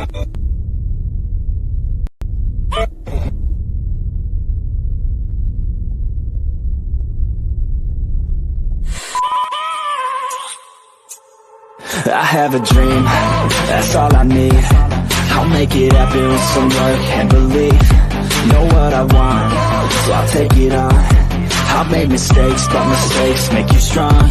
I have a dream, that's all I need. I'll make it happen with some work and belief. Know what I want, so I'll take it on. I've made mistakes, but mistakes make you strong.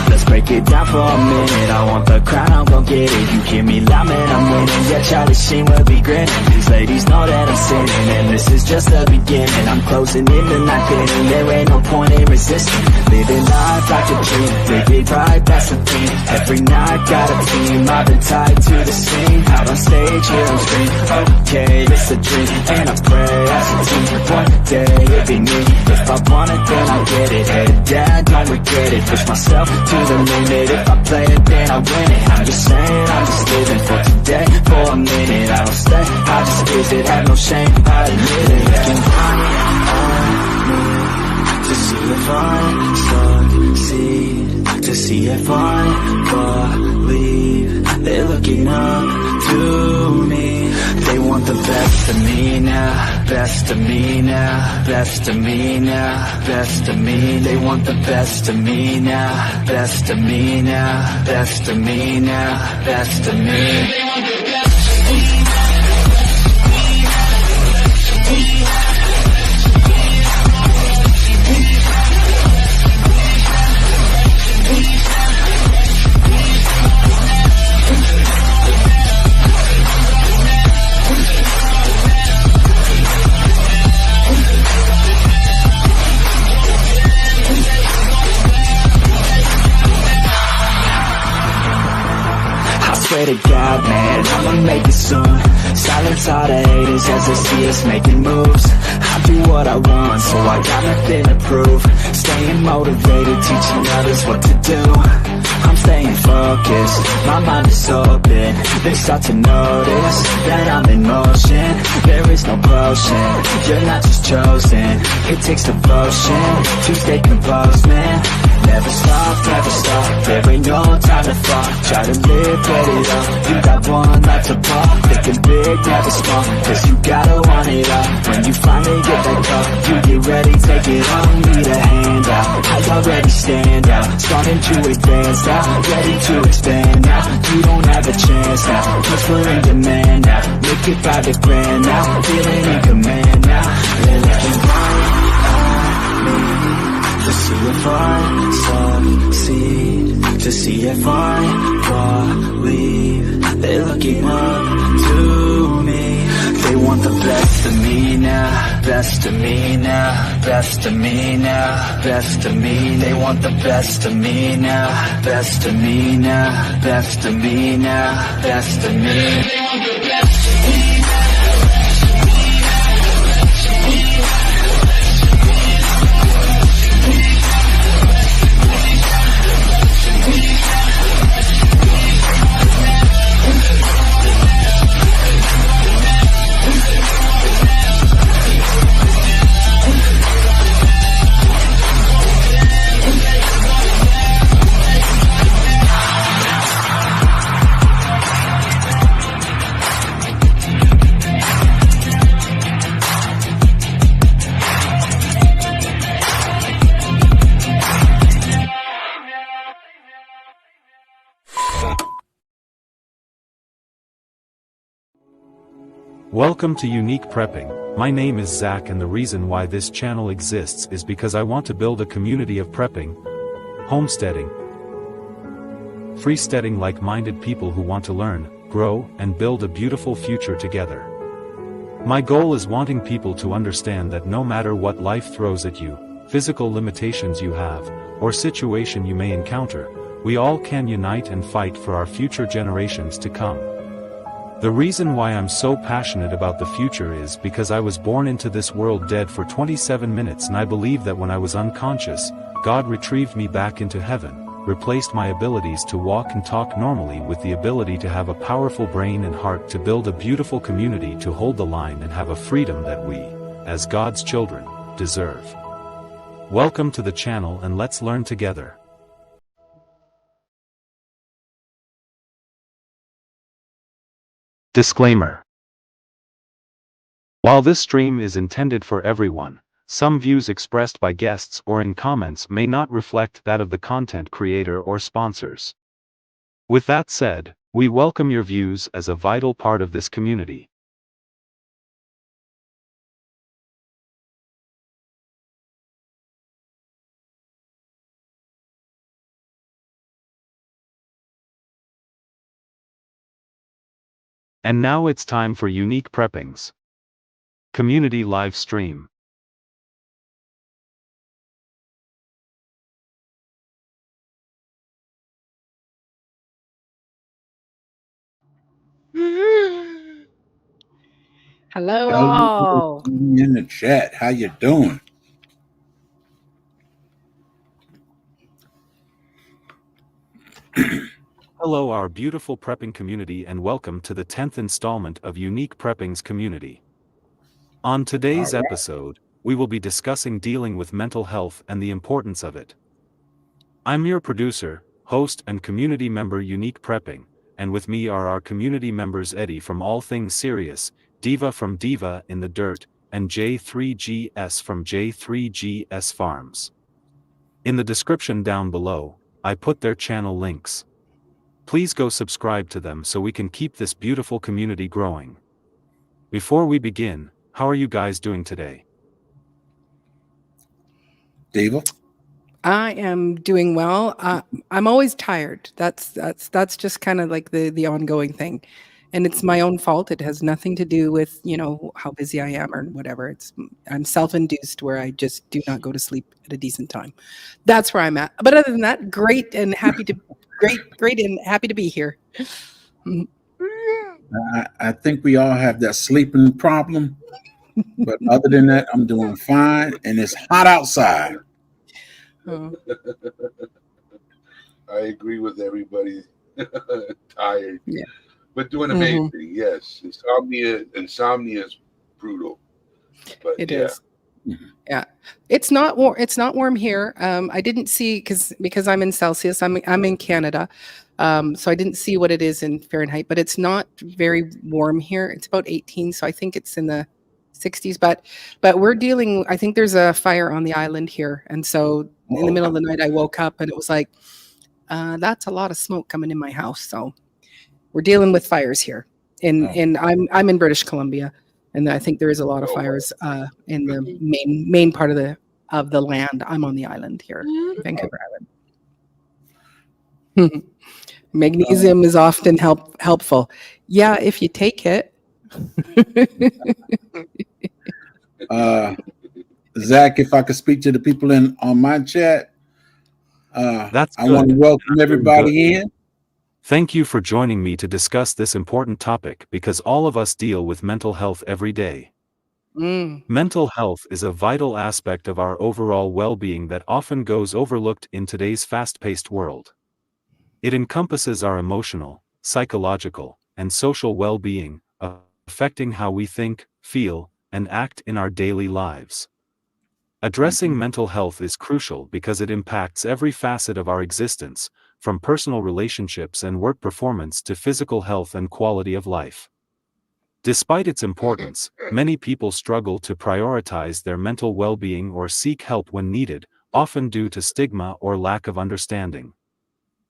Let's break it down for a minute. I want the crown, I'm gon' get it. You hear me loud, man, I'm winning. Yeah, Charlie Sheen will be grinning. These ladies know that I'm sinning, and this is just the beginning. I'm closing in the night inning. There ain't no point in resisting. Living life like a dream, live it right, that's the theme. Every night got a team, I've been tied to the scene. Out on stage, here on screen. Okay, it's a dream, and I pray as a team. One day it'll be me. If I want it, then I'll get it. Head down, don't regret it. Push myself to the limit. If I play it, then I win it. I'm just saying, I'm just living for today. For a minute, I don't stay, I just visit. Have no shame, I admit it. Looking on me to see if I succeed, to see if I believe. They're looking up to me. They want the best of me now, best of me now, best of me now, best of me. They want the best of me now, best of me now, best of me now, best of me. They want the best of me. Swear to God, man, I'ma make it soon. Silence all the haters as they see us making moves. I do what I want, so I got nothing to prove. Staying motivated, teaching others what to do. I'm staying focused, my mind is open. They start to notice that I'm in motion. There is no potion, you're not just chosen. It takes devotion to stay composed, man. Never stop, there ain't no time to fall. Try to live, get it up, you got one life to pop. Thinking big, never small, cause you gotta want it all. When you finally get that call, you get ready, take it on. Need a hand out, I already stand out. Starting to advance now, ready to expand now. You don't have a chance now, cause we're in demand now. Make it 5 grand now, feeling in command now. They're looking right at me to see if I succeed, to see if I believe. They're looking up to me. They want the best of me now, best of me now, best of me now, best of me. They want the best of me now, best of me now, best of me now, best of me. They want the best of me. Welcome to Unique Prepping. My name is Zach, and the reason why this channel exists is because I want to build a community of prepping, homesteading, freesteading like-minded people who want to learn, grow, and build a beautiful future together. My goal is wanting people to understand that no matter what life throws at you, physical limitations you have, or situation you may encounter, we all can unite and fight for our future generations to come. The reason why I'm so passionate about the future is because I was born into this world dead for 27 minutes, and I believe that when I was unconscious, God retrieved me back into heaven, replaced my abilities to walk and talk normally with the ability to have a powerful brain and heart to build a beautiful community to hold the line and have a freedom that we, as God's children, deserve. Welcome to the channel, and let's learn together. Disclaimer. While this stream is intended for everyone, some views expressed by guests or in comments may not reflect that of the content creator or sponsors. With that said, we welcome your views as a vital part of this community. And now it's time for Unique Prepping's community live stream. Hello, Hello, all. in the chat. How you doing? Hello, our beautiful prepping community, and welcome to the 10th installment of Unique Prepping's community. On today's All right. episode, we will be discussing dealing with mental health and the importance of it. I'm your producer, host, and community member Unique Prepping, and with me are our community members Eddie from All Things Serious, Diva from Diva in the Dirt, and J3GS from J3GS Farms. In the description down below, I put their channel links. Please go subscribe to them so we can keep this beautiful community growing. Before we begin, how are you guys doing today? Diva? I am doing well. I'm always tired. That's just kind of like the ongoing thing, and it's my own fault. It has nothing to do with how busy I am or whatever. I'm self-induced where I just do not go to sleep at a decent time. That's where I'm at. But other than that, great and happy to be here. I think we all have that sleeping problem, but other than that, I'm doing fine, and it's hot outside. Oh. I agree with everybody. Tired, Yeah. but doing amazing. Yes, insomnia is brutal. But It yeah. is. Yeah, it's not warm. It's not warm here. I didn't see because I'm in Celsius. I'm in Canada, so I didn't see what it is in Fahrenheit. But it's not very warm here. It's about 18, so I think it's in the 60s. But we're dealing. I think there's a fire on the island here, and so in the middle of the night I woke up and it was like, that's a lot of smoke coming in my house. So we're dealing with fires here. And I'm in British Columbia. And I think there is a lot of fires in the main part of the land. I'm on the island here, Vancouver Island. Magnesium is often helpful. Yeah, if you take it. Zach, if I could speak to the people on my chat, That's I want to welcome everybody in. Thank you for joining me to discuss this important topic because all of us deal with mental health every day. Mental health is a vital aspect of our overall well-being that often goes overlooked in today's fast-paced world. It encompasses our emotional, psychological, and social well-being, affecting how we think, feel, and act in our daily lives. Addressing mental health is crucial because it impacts every facet of our existence, from personal relationships and work performance to physical health and quality of life. Despite its importance, many people struggle to prioritize their mental well-being or seek help when needed, often due to stigma or lack of understanding.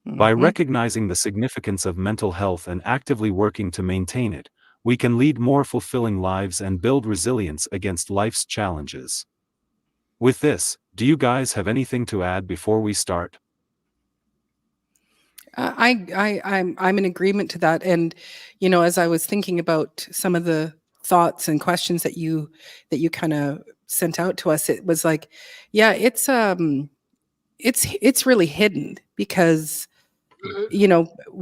By recognizing the significance of mental health and actively working to maintain it, we can lead more fulfilling lives and build resilience against life's challenges. With this, do you guys have anything to add before we start? I'm in agreement to that, and as I was thinking about some of the thoughts and questions that you kind of sent out to us, it was like, yeah, it's really hidden because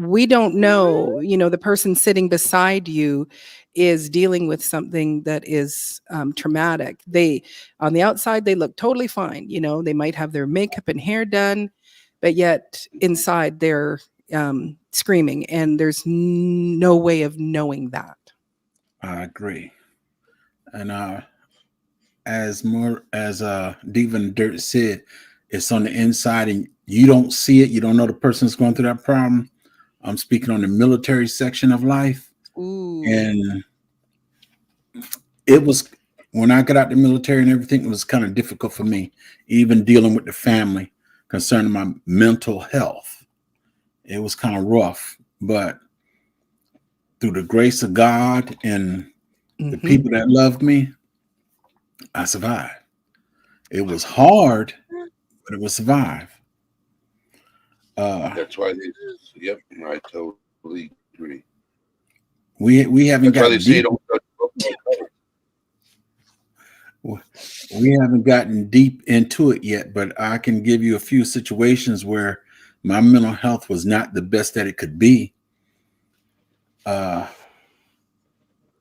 we don't know. The person sitting beside you is dealing with something that is traumatic. On the outside they look totally fine. They might have their makeup and hair done, but yet inside they're screaming, and there's no way of knowing that. I agree. And as Diva and Dirt said, it's on the inside and you don't see it. You don't know the person's going through that problem. I'm speaking on the military section of life. Ooh. And it was, when I got out the military and everything, it was kind of difficult for me, even dealing with the family concerning my mental health. It was kind of rough, but through the grace of God and the people that loved me, I survived. It was hard, but it was survive. That's why they. Yep, I totally agree. We haven't That's why they gotten say deep. don't touch the book. We haven't gotten deep into it yet, but I can give you a few situations where my mental health was not the best that it could be.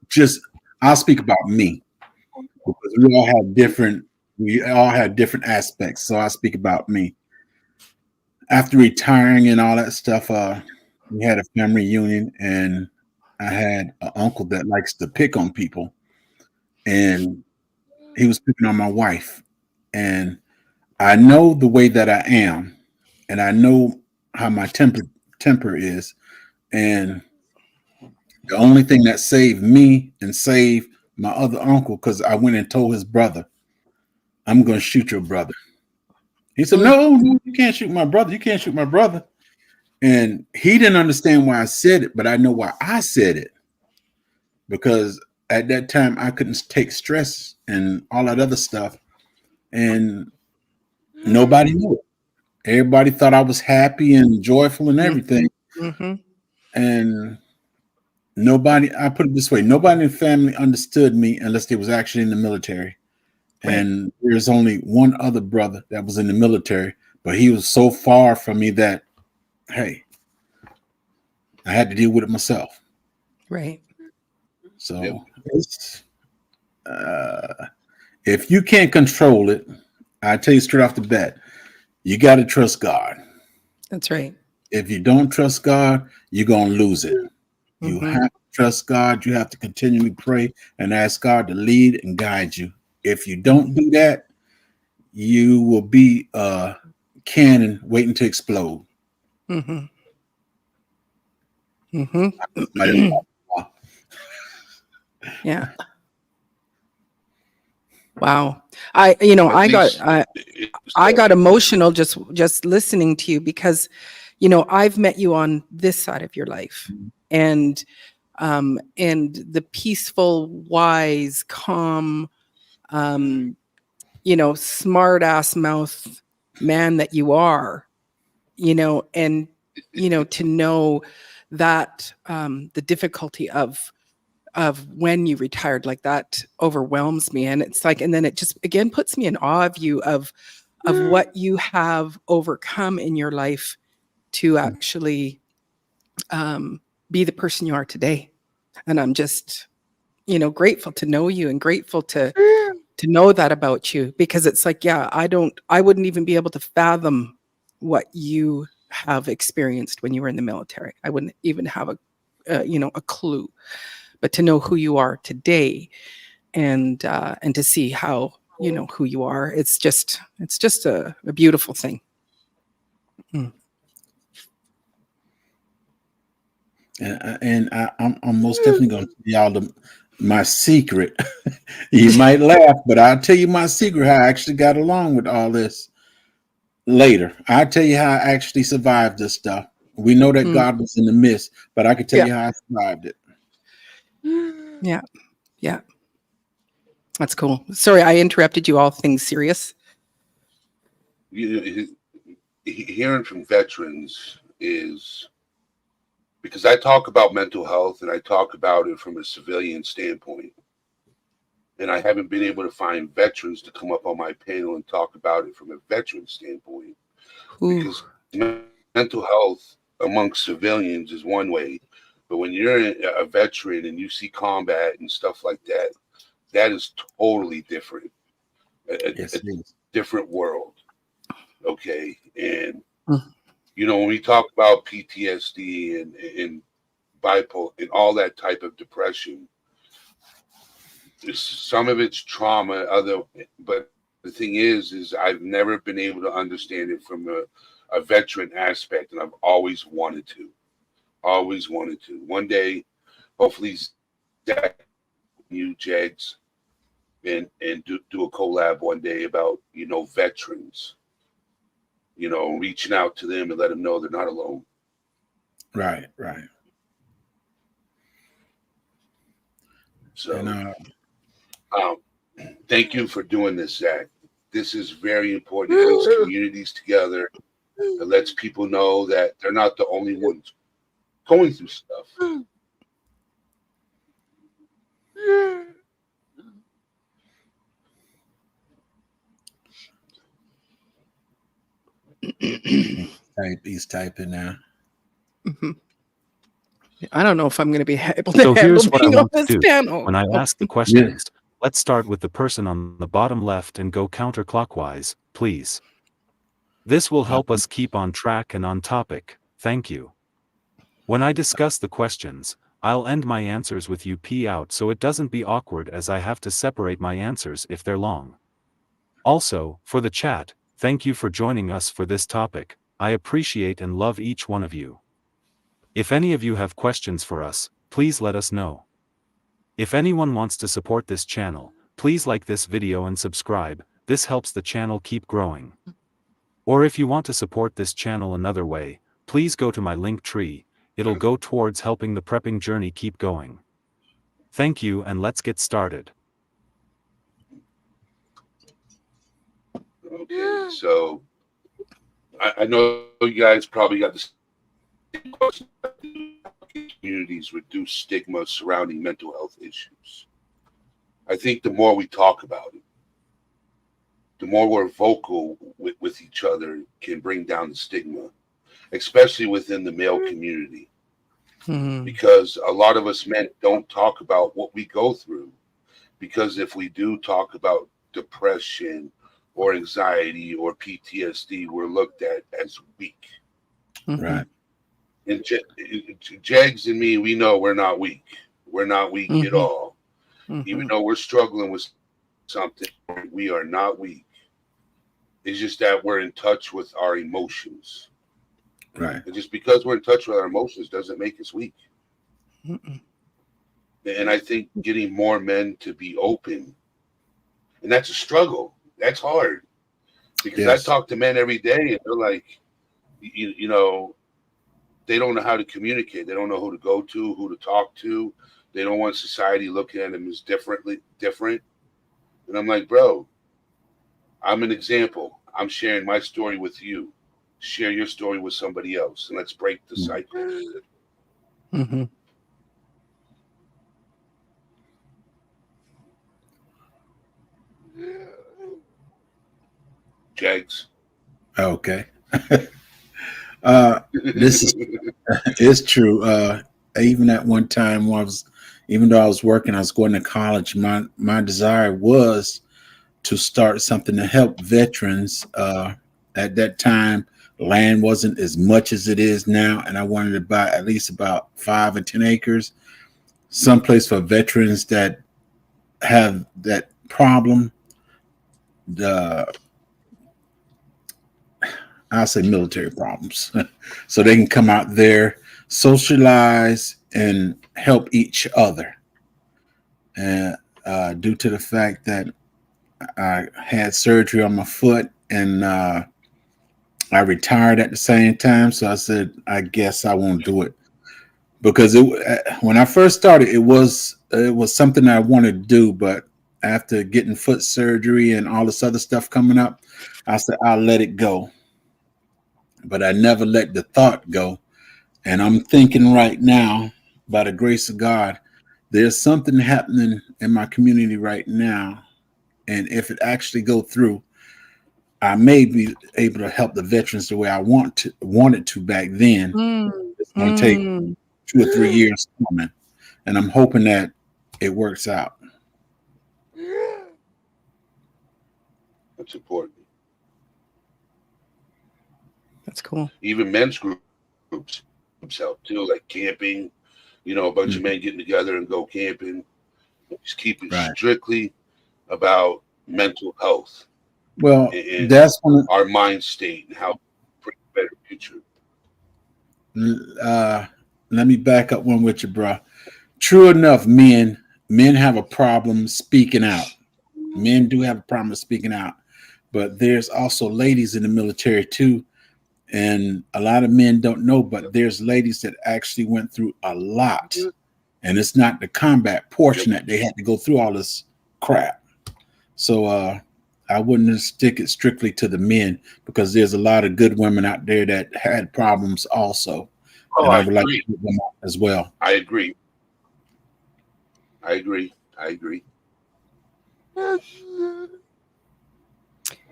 Just I'll speak about me because we all have different aspects. So I speak about me. After retiring and all that stuff, we had a family reunion, and I had an uncle that likes to pick on people, and he was picking on my wife. And I know the way that I am, and I know how my temper is, and the only thing that saved me and saved my other uncle, because I went and told his brother, I'm going to shoot your brother. He said, no, you can't shoot my brother. You can't shoot my brother. And he didn't understand why I said it, but I know why I said it. Because at that time, I couldn't take stress and all that other stuff. And nobody knew it. Everybody thought I was happy and joyful and everything. And nobody, I put it this way, nobody in the family understood me unless they was actually in the military. Right. And there's only one other brother that was in the military, but he was so far from me that, hey, I had to deal with it myself. Right. So if you can't control it, I tell you straight off the bat, you got to trust God. That's right. If you don't trust God, you're going to lose it. You have to trust God. You have to continually pray and ask God to lead and guide you. If you don't do that, you will be a cannon waiting to explode. Yeah. Wow. I got emotional just listening to you because, I've met you on this side of your life, and the peaceful, wise, calm, smart ass mouth man that you are, and, to know that the difficulty of when you retired like that overwhelms me. And it's like, and then it just again puts me in awe of you, of what you have overcome in your life to actually be the person you are today. And I'm just, grateful to know you and grateful to know that about you, because it's like, yeah, I wouldn't even be able to fathom what you have experienced when you were in the military. I wouldn't even have a clue. But to know who you are today, and to see how who you are, it's just a beautiful thing. And I'm most definitely going to tell y'all my secret. You might laugh, but I'll tell you my secret, how I actually got along with all this later. I'll tell you how I actually survived this stuff. We know that God was in the midst, but I can tell you how I survived it. Yeah. That's cool. Sorry, I interrupted you. All things serious. Hearing from veterans is, because I talk about mental health and I talk about it from a civilian standpoint. And I haven't been able to find veterans to come up on my panel and talk about it from a veteran standpoint. Because mental health amongst civilians is one way, but when you're a veteran and you see combat and stuff like that, that is totally different. A different world. Okay. And, when we talk about PTSD and bipolar and all that type of depression, some of it's trauma, but the thing is I've never been able to understand it from a veteran aspect, and I've always wanted to. One day hopefully Zach, you Jags, and do a collab one day about, you know, veterans, you know, reaching out to them and let them know they're not alone. Right. So And thank you for doing this, Zach. This is very important. It brings communities together. It lets people know that they're not the only ones going through stuff. he's typing now. I don't know if I'm going to be able to So handle here's what I being on want to this do. panel. When I ask the questions, let's start with the person on the bottom left and go counterclockwise, please. This will help us keep on track and on topic. Thank you. When I discuss the questions, I'll end my answers with you P out so it doesn't be awkward, as I have to separate my answers if they're long. Also, for the chat, thank you for joining us for this topic. I appreciate and love each one of you. If any of you have questions for us, please let us know. If anyone wants to support this channel, please like this video and subscribe. This helps the channel keep growing. Or if you want to support this channel another way, please go to my link tree. It'll go towards helping the prepping journey keep going. Thank you, and let's get started. Okay, so I know you guys probably got the same question. Communities reduce stigma surrounding mental health issues. I think the more we talk about it, the more we're vocal with each other, can bring down the stigma, especially within the male community. Because a lot of us men don't talk about what we go through, because if we do talk about depression or anxiety or PTSD, we're looked at as weak. Right. And Jags and me, we know we're not weak. We're not weak at all. Even though we're struggling with something, we are not weak. It's just that we're in touch with our emotions. Right. And just because we're in touch with our emotions doesn't make us weak. And I think getting more men to be open, and that's a struggle. That's hard. Because Yes. I talk to men every day, and they're like, you know, they don't know how to communicate. They don't know who to go to, who to talk to. They don't want society looking at them as different. And I'm like, bro, I'm an example. I'm sharing my story with you. Share your story with somebody else, and let's break the cycle. Jags. Okay. This is it's true. Even at one time, even though I was working, I was going to college. My desire was to start something to help veterans. At that time, land wasn't as much as it is now, and I wanted to buy at least about 5 or 10 acres, someplace for veterans that have that problem. I'll say military problems, so they can come out there, socialize, and help each other. And due to the fact that I had surgery on my foot and I retired at the same time, so I said, I guess I won't do it, because when I first started, it was something I wanted to do, but after getting foot surgery and all this other stuff coming up, I said I'll let it go. But I never let the thought go. And I'm thinking right now, by the grace of God, there's something happening in my community right now. And if it actually go through, I may be able to help the veterans the way I wanted to back then. It's going to take 2 or 3 years coming. And I'm hoping that it works out. That's important. That's cool. Even men's groups help too, like camping. You know, a bunch of men getting together and go camping. Just keep it strictly about mental health. Well, and that's one our mind state and how to bring a better future. Let me back up one with you, bro. true enough, men have a problem speaking out. Men do have a problem speaking out, but there's also ladies in the military too. And a lot of men don't know, but there's ladies that actually went through a lot. And it's not the combat portion that they had to go through all this crap. So I wouldn't stick it strictly to the men, because there's a lot of good women out there that had problems also. Oh, and I would like agree. to put them out as well. I agree.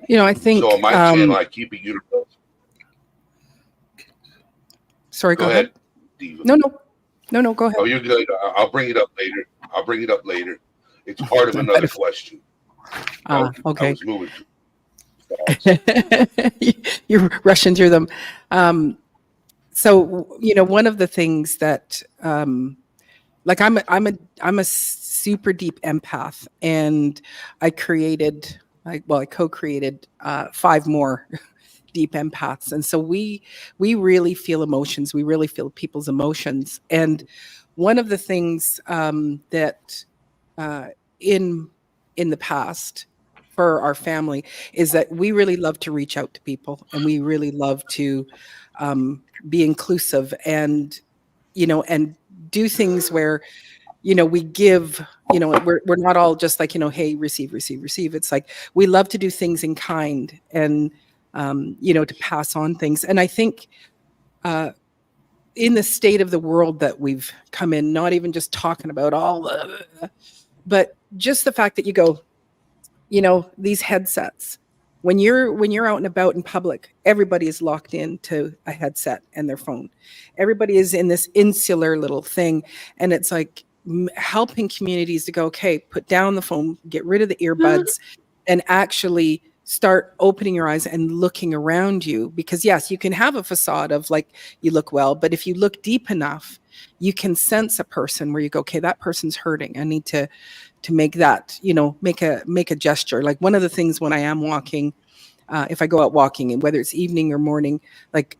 You know, I think. So am I saying like keep it universal? Sorry, go ahead. Diva. No, go ahead. Oh, you're good. I'll bring it up later. It's part of another question. Okay. I was moving. You're rushing through them. So, you know, one of the things that, like I'm a super deep empath, and I co-created 5 more deep empaths. And so we really feel emotions. We really feel people's emotions. And one of the things that in the past for our family is that we really love to reach out to people, and we really love to be inclusive, and, you know, and do things where, you know, we give, you know, we're not all just like, you know, hey, receive. It's like we love to do things in kind, and you know, to pass on things. And I think in the state of the world that we've come in, not even just talking about all but just the fact that you go, you know, these headsets, when you're out and about in public, everybody is locked into a headset and their phone. Everybody is in this insular little thing, and it's like helping communities to go, okay, put down the phone, get rid of the earbuds, and actually start opening your eyes and looking around you. Because yes, you can have a facade of like you look well, but if you look deep enough, you can sense a person where you go, okay, that person's hurting. I need to make that, you know, make a gesture. Like one of the things when I am walking, if I go out walking, and whether it's evening or morning, like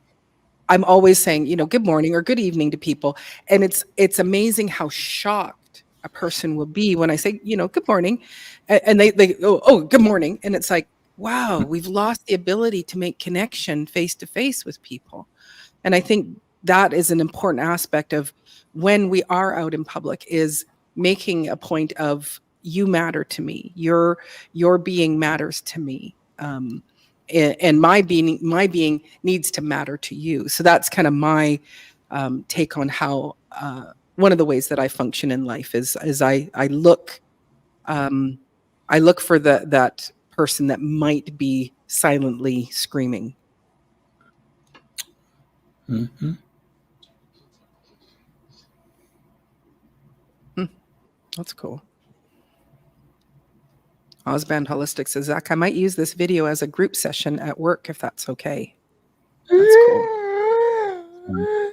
I'm always saying, you know, good morning or good evening to people. And it's amazing how shocked a person will be when I say, you know, good morning. And they go, oh, good morning. And it's like, wow, we've lost the ability to make connection face to face with people. And I think that is an important aspect of when we are out in public, is making a point of, you matter to me, your being matters to me, and my being needs to matter to you. So that's kind of my take on how one of the ways that I function in life is I look for that person that might be silently screaming. Mm-hmm. That's cool. Ozband Holistic says, Zach, I might use this video as a group session at work if that's okay. That's cool.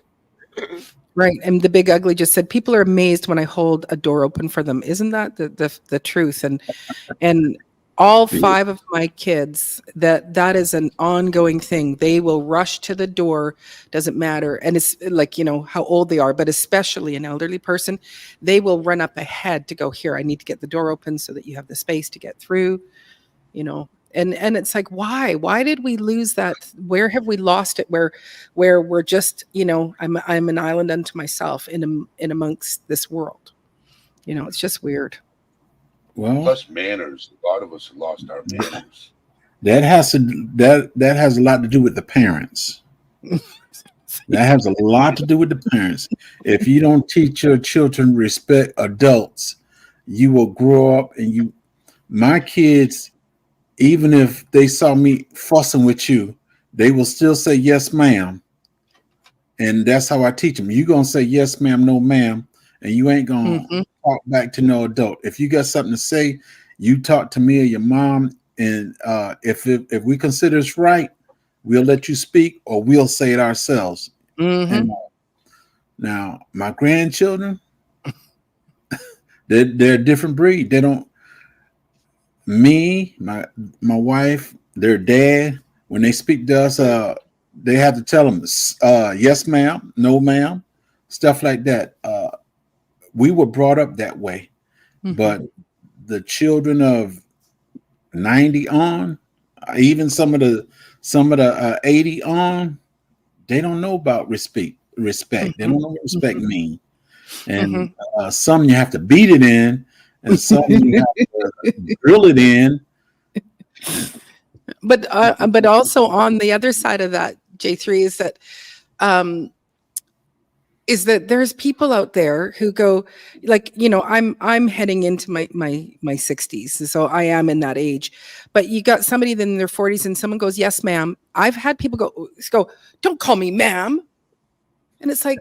Right. And the Big Ugly just said, people are amazed when I hold a door open for them. Isn't that the truth? And all 5 of my kids, that is an ongoing thing. They will rush to the door, doesn't matter. And it's like, you know, how old they are, but especially an elderly person, they will run up ahead to go, here, I need to get the door open so that you have the space to get through, you know. And it's like, why did we lose that? Where have we lost it? Where we're just, you know, I'm an island unto myself in amongst this world. You know, it's just weird. Well, plus manners. A lot of us have lost our manners. That has a lot to do with the parents. That has a lot to do with the parents. If you don't teach your children respect adults, you will grow up and my kids, even if they saw me fussing with you, they will still say yes, ma'am. And that's how I teach them. You're gonna say yes, ma'am, no, ma'am, and you ain't gonna talk back to no adult. If you got something to say, you talk to me or your mom, and if we consider it's right, we'll let you speak, or we'll say it ourselves. And, now, my grandchildren, they're a different breed. They don't. Me, my wife, their dad, when they speak to us, they have to tell them yes, ma'am, no, ma'am, stuff like that. we were brought up that way, but the children of 90 on, even some of the 80 on, they don't know about respect. They don't know what respect means. And some you have to beat it in, and some you have to drill it in. But also on the other side of that, J3, is that there's people out there who go, like, I'm heading into my 60s, so I am in that age. But you got somebody in their 40s, and someone goes, "Yes, ma'am." I've had people go, "Don't call me ma'am," and it's like,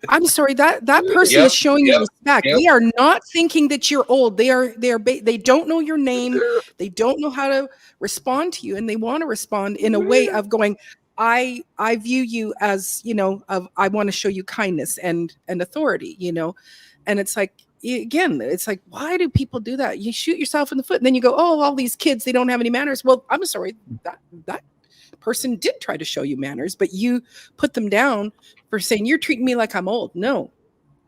I'm sorry, that person is showing you respect. They are not thinking that you're old. They don't know your name. They don't know how to respond to you, and they want to respond in a way of going, I view you as, I want to show you kindness and authority, and it's like, again, it's like, why do people do that? You shoot yourself in the foot, and then you go, "Oh, all these kids, they don't have any manners." Well, I'm sorry, that person did try to show you manners, but you put them down for saying, "You're treating me like I'm old." No,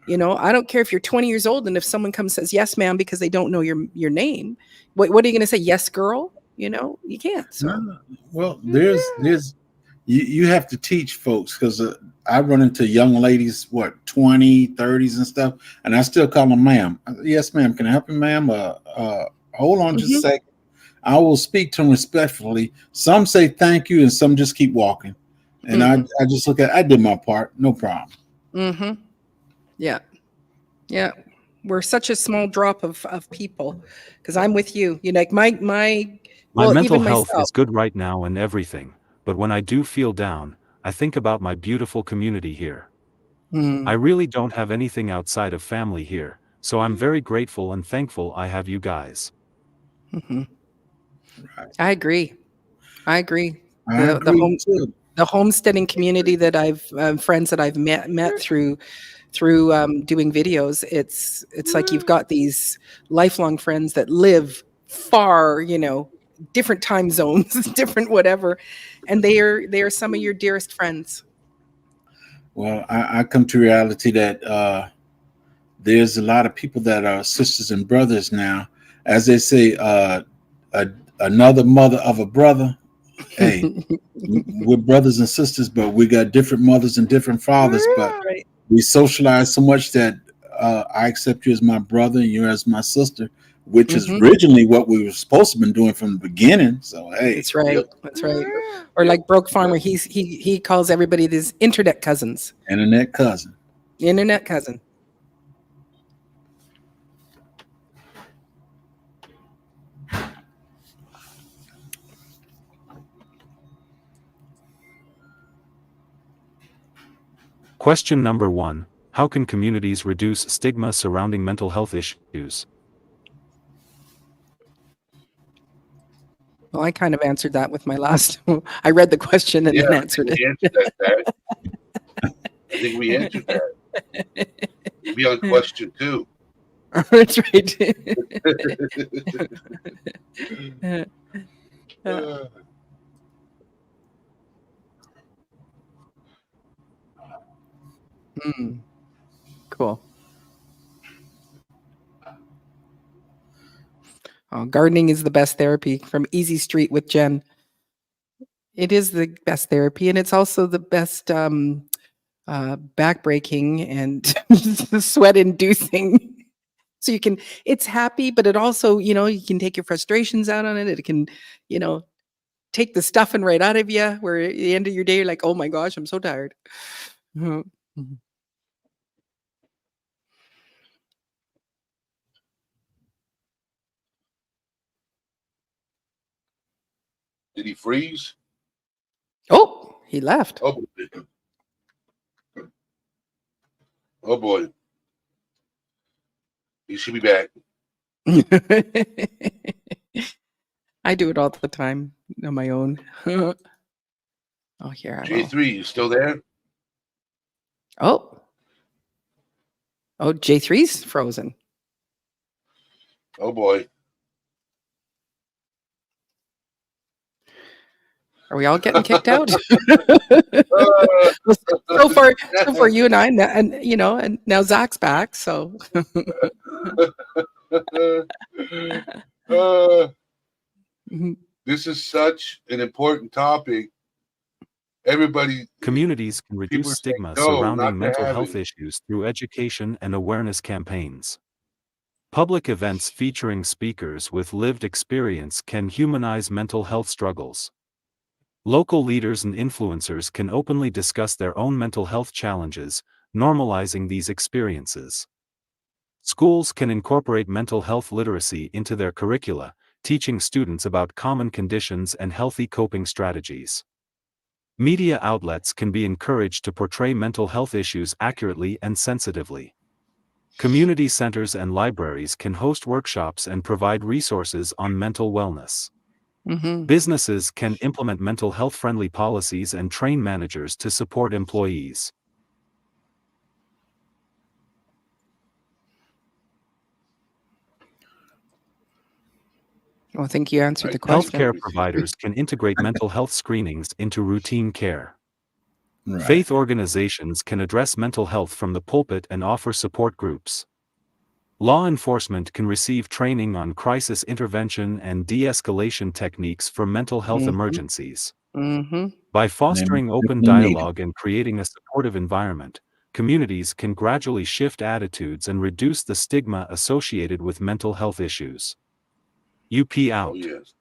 I don't care if you're 20 years old, and if someone comes and says, "Yes, ma'am," because they don't know your name, what are you going to say? "Yes, girl." You can't. So. No. Well, there's you have to teach folks, because I run into young ladies, 20, 30s and stuff, and I still call them ma'am. "Yes, ma'am. Can I help you, ma'am? Hold on just a second." I will speak to them respectfully. Some say thank you, and some just keep walking. And I just look at, I did my part, no problem. Yeah. We're such a small drop of people, because I'm with you. Like my mental health is good right now and everything, but when I do feel down, I think about my beautiful community here. I really don't have anything outside of family here, so I'm very grateful and thankful I have you guys. I agree. The homesteading community that I've friends that I've met through doing videos, it's like you've got these lifelong friends that live far, different time zones, different whatever, and they are some of your dearest friends. Well, I come to reality that there's a lot of people that are sisters and brothers now. As they say, another mother of a brother. Hey, we're brothers and sisters, but we got different mothers and different fathers. But we socialize so much that I accept you as my brother and you as my sister, which is originally what we were supposed to have been doing from the beginning. So hey, that's right. That's right. Or like Broke Farmer, he calls everybody his internet cousins. Internet cousin. Question number 1. How can communities reduce stigma surrounding mental health issues? Well, I kind of answered that with my last. I read the question and then answered it. I think we answered that. Be on question 2. That's right. Cool. Oh, gardening is the best therapy, from Easy Street with Jen. It is the best therapy, and it's also the best back-breaking and sweat-inducing. So it's happy, but it also, you can take your frustrations out on it. It can, take the stuffing right out of you, where at the end of your day, you're like, "Oh my gosh, I'm so tired." Did he freeze? Oh, he left. Oh boy. He should be back. I do it all the time on my own. Oh, here I go. J3, you still there? Oh, J3's frozen. Oh boy. Are we all getting kicked out? Uh, So far, you and I, and and now Zach's back. So, uh, Mhm. this is such an important topic. Everybody, Communities can people reduce are saying stigma no, surrounding not to mental have health it. issues through education and awareness campaigns. Public events featuring speakers with lived experience can humanize mental health struggles. Local leaders and influencers can openly discuss their own mental health challenges, normalizing these experiences. Schools can incorporate mental health literacy into their curricula, teaching students about common conditions and healthy coping strategies. Media outlets can be encouraged to portray mental health issues accurately and sensitively. Community centers and libraries can host workshops and provide resources on mental wellness. Mhm. Businesses can implement mental health-friendly policies and train managers to support employees. Well, I think you answered the I totally question. Healthcare agree. providers can integrate mental health screenings into routine care. Right. Faith organizations can address mental health from the pulpit and offer support groups. Law enforcement can receive training on crisis intervention and de-escalation techniques for mental health Mhm. emergencies. Mhm. By And fostering open definitely needed. dialogue and creating a supportive environment, communities can gradually shift attitudes and reduce the stigma associated with mental health issues. UP Oh out. yes,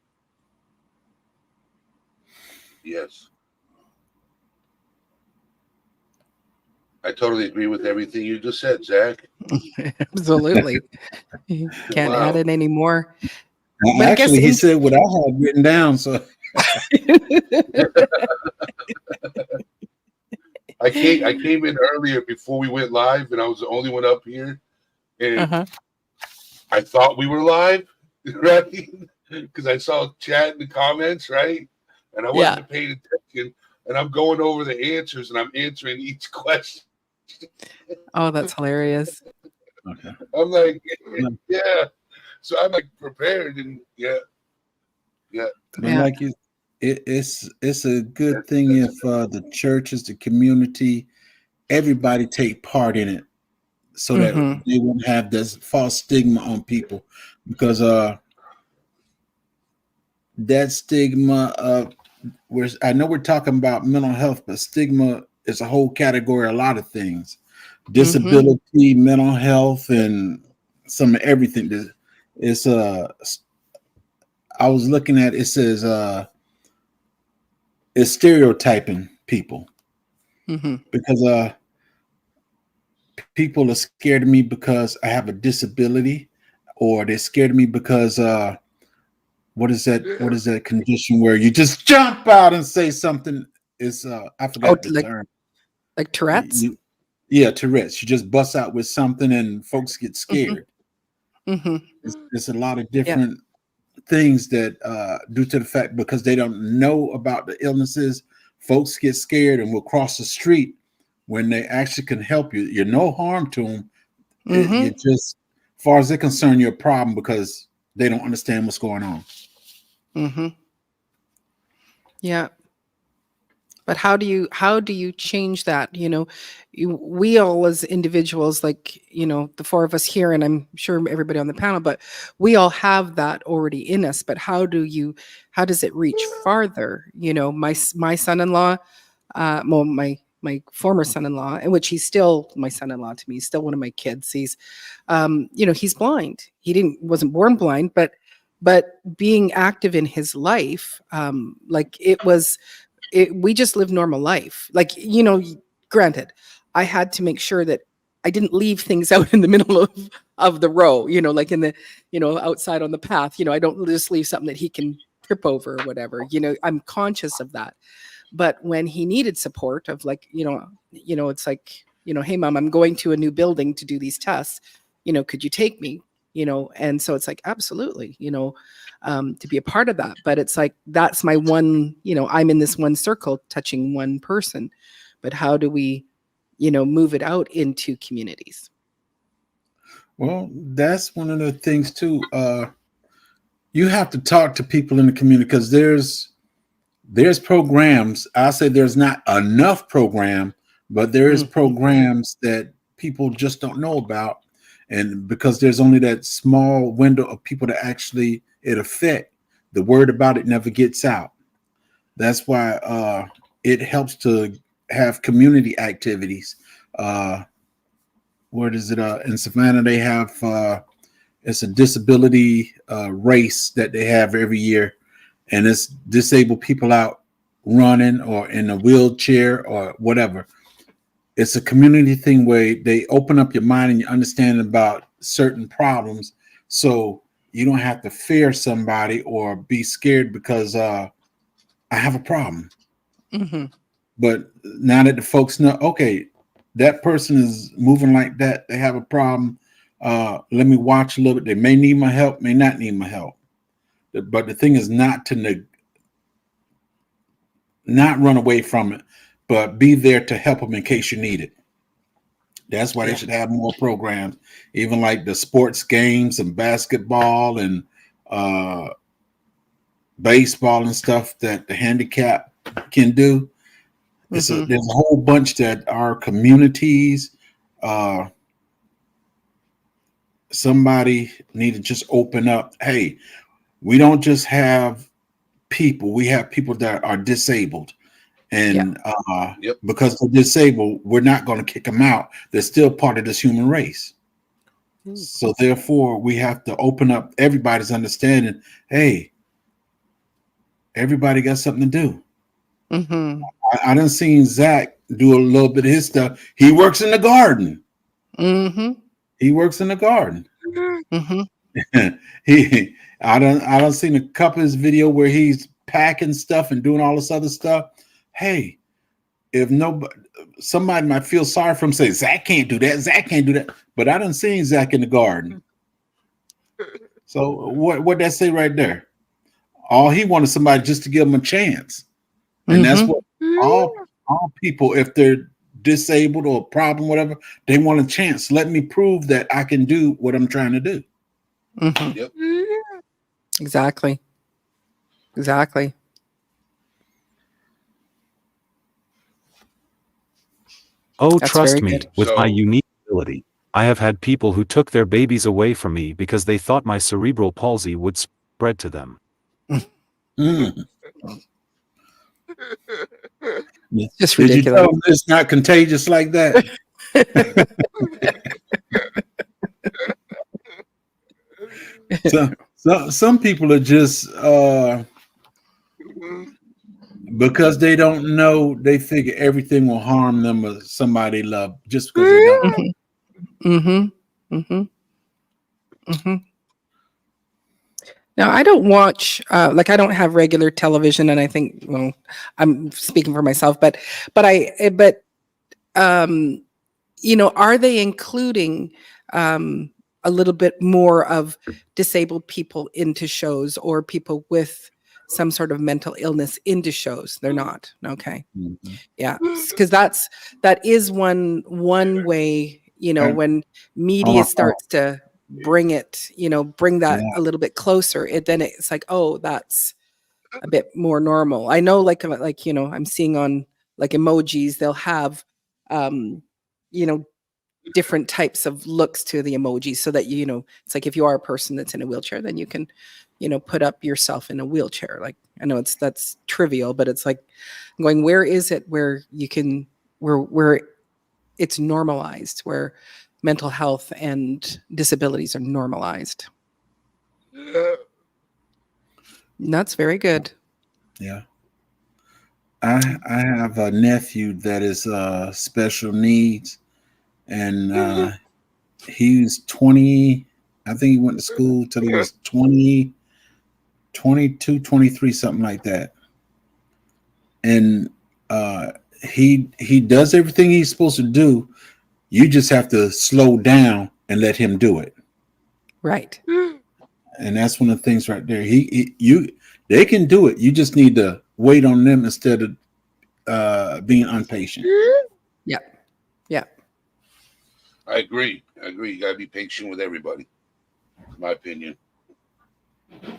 yes. I totally agree with everything you just said, Zach. Absolutely. You can't add Wow. it anymore. But I guess Actually, he said what I had written down. So I came in earlier before we went live, and I was the only one up here, and Uh-huh. I thought we were live, right? Because I saw chat in the comments, right? And I Yeah. wasn't paying attention, and I'm going over the answers, and I'm answering each question. Oh, that's hilarious. okay. I'm like, No, yeah. So I'm like prepared, and yeah. but Yeah. like you, it's a good That's, thing that's if the churches, the community, everybody take part in it, so that Mhm. they won't have this false stigma on people, because that stigma of where I know we're talking about mental health, but stigma is a whole category, a lot of things, Mhm. disability, mental health, and some of everything. It's I was looking at, it says it's stereotyping people, Mhm. because people are scared of me because I have a disability, or they're scared of me because what is that? yeah. What is that condition where you just jump out and say something? Is I Oh, forgot the like term. Tourette's? Yeah, Tourette's. You just bust out with something and folks get Mhm. scared. Mhm. It's a lot of Yeah. different things that due to the fact, because they don't know about the illnesses, folks get scared and will cross the street when they actually can help you. You're no harm to them. You Mhm. just, as far as they're concerned, you're a problem because they don't understand what's going on. Mhm. Yeah. But how do you change that? We all as individuals, like, the four of us here, and I'm sure everybody on the panel, but we all have that already in us. But how does it reach farther? My son-in-law, well, my former son-in-law, in which he's still my son-in-law to me, he's still one of my kids. He's blind. Wasn't born blind, but being active in his life, like we just live normal life. Like, granted, I had to make sure that I didn't leave things out in the middle of the row, like in the, outside on the path. I don't just leave something that he can trip over or whatever. I'm conscious of that. But when he needed support of, like, it's like, hey mom, I'm going to a new building to do these tests. Could you take me? And so it's like, absolutely, to be a part of that. But it's like, that's my one, I'm in this one circle touching one person. But how do we, move it out into communities? Well, that's one of the things too. You have to talk to people in the community, because there's programs. I say there's not enough program, but there is programs that people just don't know about. And because there's only that small window of people that actually it affect, the word about it never gets out. That's why it helps to have community activities. Where is it? In Savannah, they have it's a disability race that they have every year, and it's disabled people out running or in a wheelchair or whatever. It's a community thing where they open up your mind and you understand about certain problems, so you don't have to fear somebody or be scared because I have a problem. Mm-hmm. But now that the folks know, okay, that person is moving like that, they have a problem. Let me watch a little bit. They may need my help, may not need my help. But the thing is not to not run away from it, but be there to help them in case you need it. That's why they should have more programs, even like the sports games and basketball and baseball and stuff that the handicap can do. There's a whole bunch that our communities, somebody need to just open up. Hey, we don't just have people, we have people that are disabled. And because they're disabled, we're not going to kick them out. They're still part of this human race. So therefore, we have to open up everybody's understanding. Hey, everybody got something to do. I done seen Zach do a little bit of his stuff. He works in the garden. He works in the garden. I done seen a couple of his video where he's packing stuff and doing all this other stuff. Hey, if somebody might feel sorry for him, say Zach can't do that. Zach can't do that. But I done seen Zach in the garden. So what that say right there? All he wanted somebody just to give him a chance. And that's what all people, if they're disabled or a problem, whatever, they want a chance. Let me prove that I can do what I'm trying to do. Exactly. Oh, That's trust very me, good. with my unique ability, I have had people who took their babies away from me because they thought my cerebral palsy would spread to them. It's just Did you ridiculous. tell them it's not contagious like that? Some people are just because they don't know, they figure everything will harm them or somebody they love just because they don't know. Now, I don't watch, I don't have regular television, and I think, well, I'm speaking for myself, but are they including a little bit more of disabled people into shows or people with some sort of mental illness into shows? They're not. Okay. Yeah. Because that is one way, when media starts to bring that a little bit closer, then it's like, oh, that's a bit more normal. I know, I'm seeing on like emojis, they'll have, different types of looks to the emojis so that, it's like if you are a person that's in a wheelchair, then you can, put up yourself in a wheelchair. Like, I know that's trivial, but it's like going, where is it where you can, where it's normalized, where mental health and disabilities are normalized. And that's very good. Yeah. I have a nephew that is special needs, and he's 20. I think he went to school till he was 20, 22, 23, something like that. And he does everything he's supposed to do. You just have to slow down and let him do it. Right. And that's one of the things right there. They can do it. You just need to wait on them instead of being impatient. Yeah. I agree. You got to be patient with everybody. In my opinion.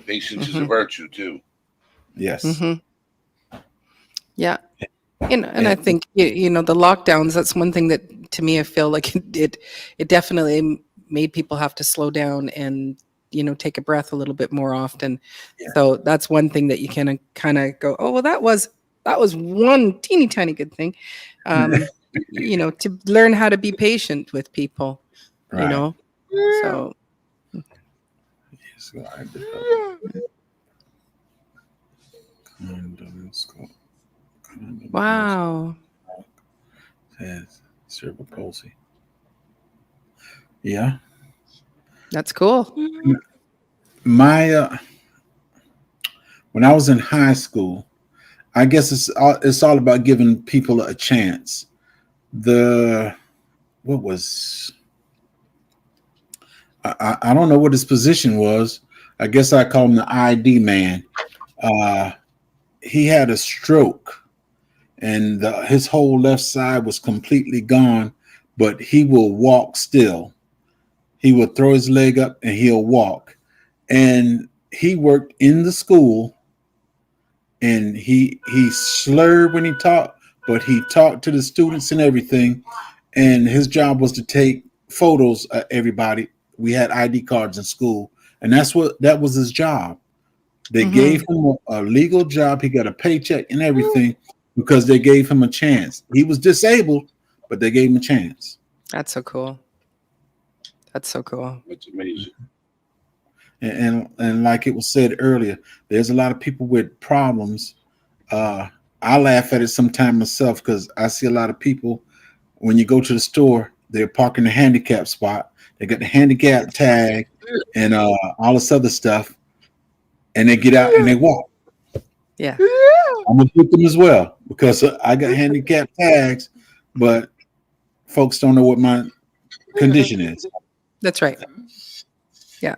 Patience is a virtue too. Yes. Yeah. And I think the lockdowns, that's one thing that to me I feel like it definitely made people have to slow down and take a breath a little bit more often. Yeah. So that's one thing that you can kind of go, oh well, that was one teeny tiny good thing. To learn how to be patient with people, Right. So wow. Says cerebral palsy. Yeah. That's cool. My when I was in high school, I guess it's all about giving people a chance. I don't know what his position was. I guess I call him the ID man. He had a stroke, and his whole left side was completely gone, but he will walk still. He will throw his leg up and he'll walk. And he worked in the school, and he slurred when he talked, but he talked to the students and everything. And his job was to take photos of everybody. We had ID cards in school, and that was his job. They gave him a legal job. He got a paycheck and everything because they gave him a chance. He was disabled, but they gave him a chance. That's so cool. That's amazing. And like it was said earlier, there's a lot of people with problems. I laugh at it sometimes myself because I see a lot of people when you go to the store, they're parking the handicap spot. They got the handicap tag and all this other stuff, and they get out and they walk. Yeah. I'm gonna put them as well because I got handicap tags, but folks don't know what my condition is. That's right. Yeah.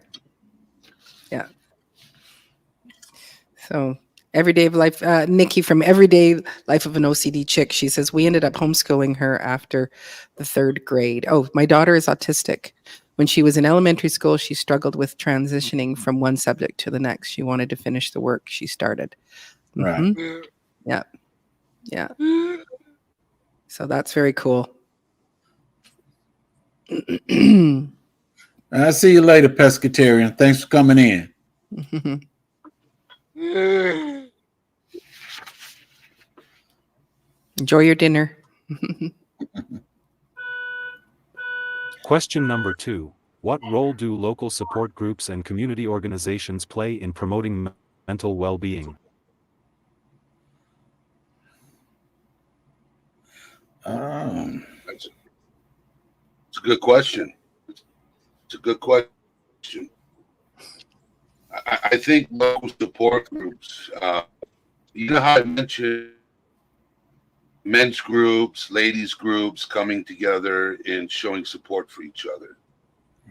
So Everyday Life, Nikki from Everyday Life of an OCD Chick, she says, we ended up homeschooling her after the 3rd grade. Oh, my daughter is autistic. When she was in elementary school, she struggled with transitioning from one subject to the next. She wanted to finish the work she started. Right. Yeah. So that's very cool. I'll see you later, Pescatarian. Thanks for coming in. Enjoy your dinner. Question number 2. What role do local support groups and community organizations play in promoting mental well-being? It's a good question. It's a good question. I think local support groups, you know how I mentioned men's groups, ladies groups coming together and showing support for each other.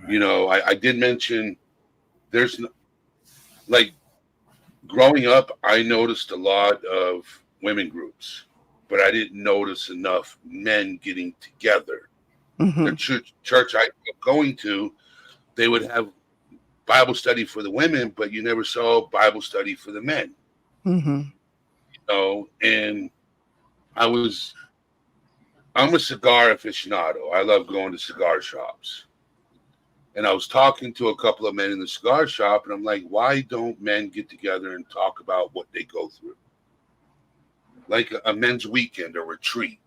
Right. I did mention like growing up, I noticed a lot of women groups, but I didn't notice enough men getting together. The church I was going to, they would have Bible study for the women, but you never saw Bible study for the men. And I'm a cigar aficionado. I love going to cigar shops. And I was talking to a couple of men in the cigar shop, and I'm like, why don't men get together and talk about what they go through? Like a men's weekend or retreat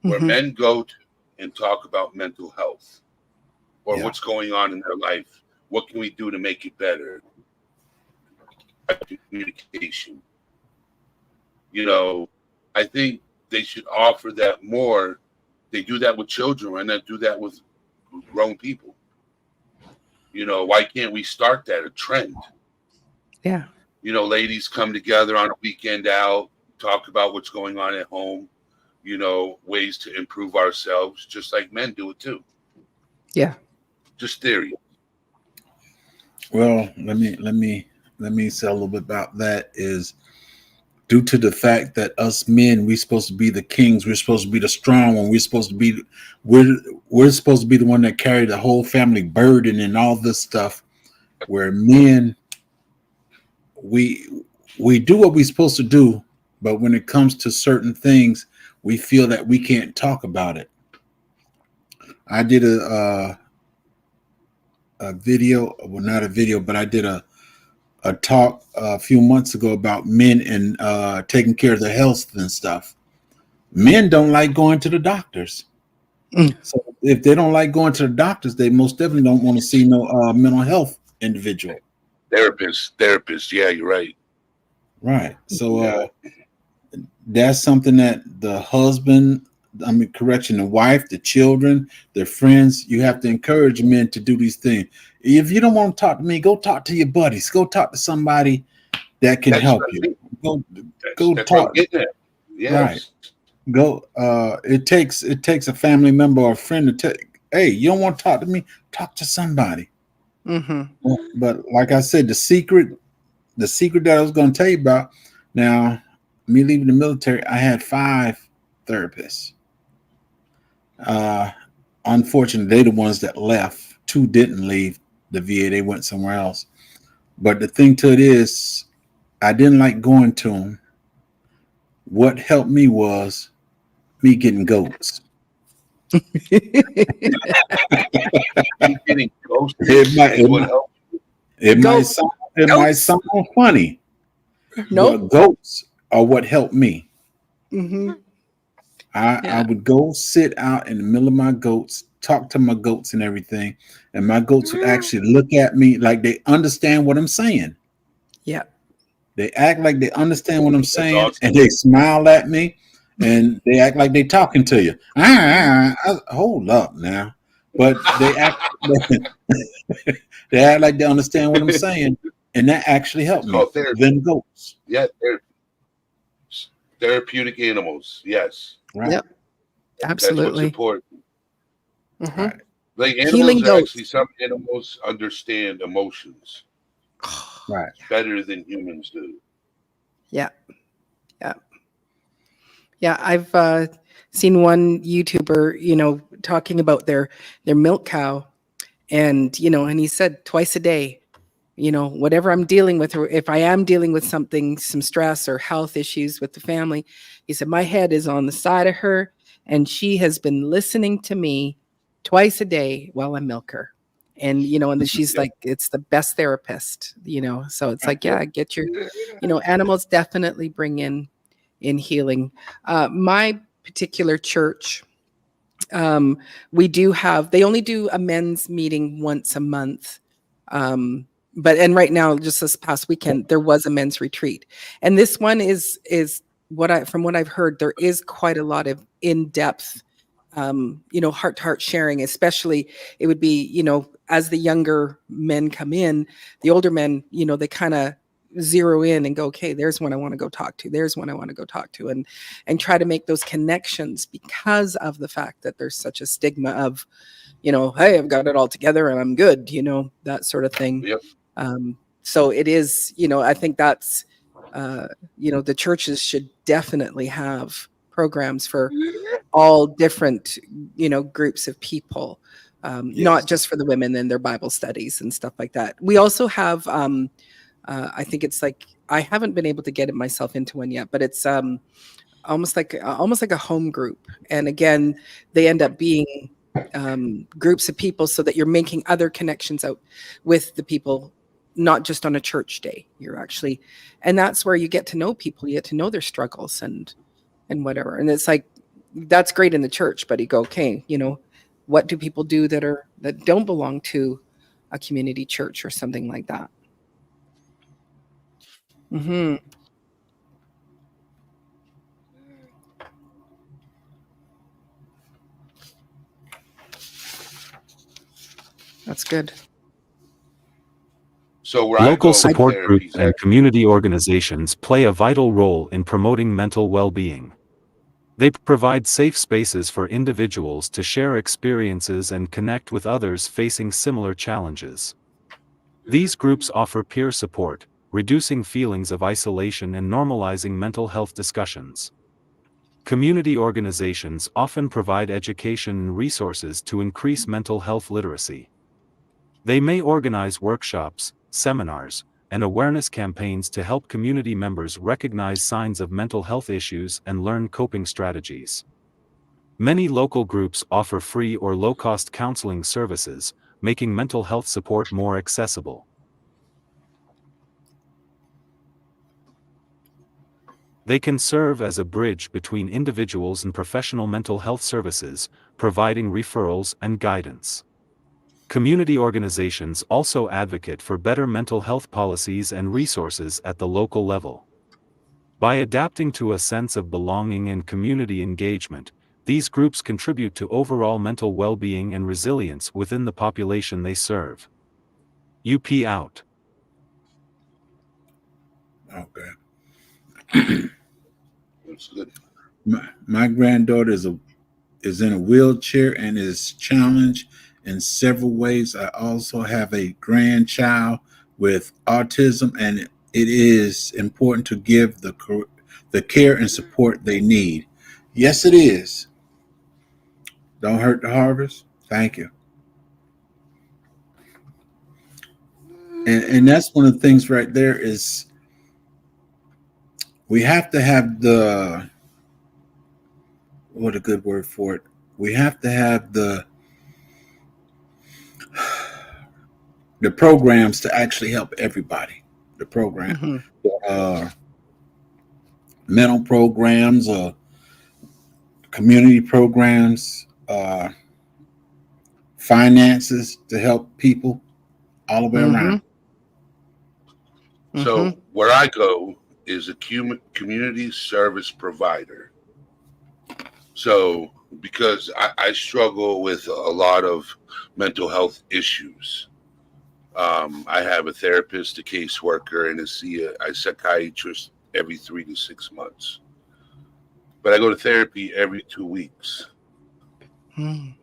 where men go to and talk about mental health or what's going on in their life. What can we do to make it better? Communication. I think they should offer that more. They do that with children. Why not do that with grown people? Why can't we start that, a trend? Yeah. Ladies come together on a weekend out, talk about what's going on at home, ways to improve ourselves, just like men do it too. Yeah. Just theory. Well, let me say a little bit about that. Is due to the fact that us men, we're supposed to be the kings, we're supposed to be the strong one, we're supposed to be the one that carry the whole family burden and all this stuff. Where men, we do what we're supposed to do, But when it comes to certain things, we feel that we can't talk about it. I did a video, well, not a video, but I did a talk a few months ago about men and taking care of their health and stuff. Men don't like going to the doctors. So if they don't like going to the doctors, they most definitely don't want to see no mental health individual. Therapist. Yeah, you're right. Right. So that's something that the husband, the wife, the children, their friends, you have to encourage men to do these things. If you don't want to talk to me, go talk to your buddies. Go talk to somebody that can help you. Go talk. Yes. Right. Go. It takes a family member or a friend to take. Hey, you don't want to talk to me? Talk to somebody. Mm-hmm. But like I said, the secret that I was going to tell you about. Now, me leaving the military, I had 5 therapists. Unfortunately, they're the ones that left. 2 didn't leave the VA; they went somewhere else. But the thing to it is, I didn't like going to them. What helped me was me getting goats. Getting ghosted. It might sound funny. Nope. But goats are what helped me. Mm-hmm. I would go sit out in the middle of my goats, talk to my goats and everything, and my goats would actually look at me like they understand what I'm saying. Yeah. They act like they understand what I'm saying, awesome. and they smile at me, and they act like they're talking to you. Hold up now. But they act like they understand what I'm saying, and that actually helped me. Them goats. Yeah, therapeutic animals. Yes. Right. Yep. Absolutely. That's what's important. Mm-hmm. Right. Like Healing animals, goats. actually, some animals understand emotions Right. better than humans do. Yeah. I've seen one YouTuber, talking about their milk cow, and he said twice a day, whatever I'm dealing with, or if I am dealing with something, some stress or health issues with the family, he said my head is on the side of her, and she has been listening to me twice a day while I milk her. And and then she's like, it's the best therapist, so it's like, yeah, get your animals definitely bring in healing. My particular church, we do have, they only do a men's meeting once a month. And right now, just this past weekend, there was a men's retreat. And this one is from what I've heard, there is quite a lot of in-depth, heart-to-heart sharing, especially it would be, as the younger men come in, the older men, they kind of zero in and go, okay, there's one I want to go talk to. There's one I want to go talk to, and try to make those connections, because of the fact that there's such a stigma of, hey, I've got it all together and I'm good, that sort of thing. Yep. So it is, I think that's, the churches should definitely have programs for all different, groups of people, not just for the women and their Bible studies and stuff like that. We also have, I think it's like, I haven't been able to get myself into one yet, but it's almost like a home group. And again, they end up being groups of people, so that you're making other connections out with the people, not just on a church day. You're actually, and that's where you get to know people, you get to know their struggles and whatever. And it's like, that's great in the church, but you go, okay, what do people do that don't belong to a community church or something like that? Mm-hmm. That's good. So local support groups and community organizations play a vital role in promoting mental well-being. They provide safe spaces for individuals to share experiences and connect with others facing similar challenges. These groups offer peer support, reducing feelings of isolation and normalizing mental health discussions. Community organizations often provide education and resources to increase mental health literacy. They may organize workshops, seminars, and awareness campaigns to help community members recognize signs of mental health issues and learn coping strategies. Many local groups offer free or low-cost counseling services, making mental health support more accessible. They can serve as a bridge between individuals and professional mental health services, providing referrals and guidance. Community organizations also advocate for better mental health policies and resources at the local level. By adapting to a sense of belonging and community engagement, these groups contribute to overall mental well-being and resilience within the population they serve. UP out. Okay. That's good. My granddaughter is in a wheelchair and is challenged in several ways. I also have a grandchild with autism, and it is important to give the care and support they need. Yes, it is. Don't hurt the harvest. Thank you. And that's one of the things right there is we have to have what a good word for it. We have to have the programs to actually help everybody. The program, mental programs, community programs, finances to help people all the way around. So where I go is a community service provider. So because I struggle with a lot of mental health issues. I have a therapist, a caseworker, and a psychiatrist every 3 to 6 months. But I go to therapy every 2 weeks. And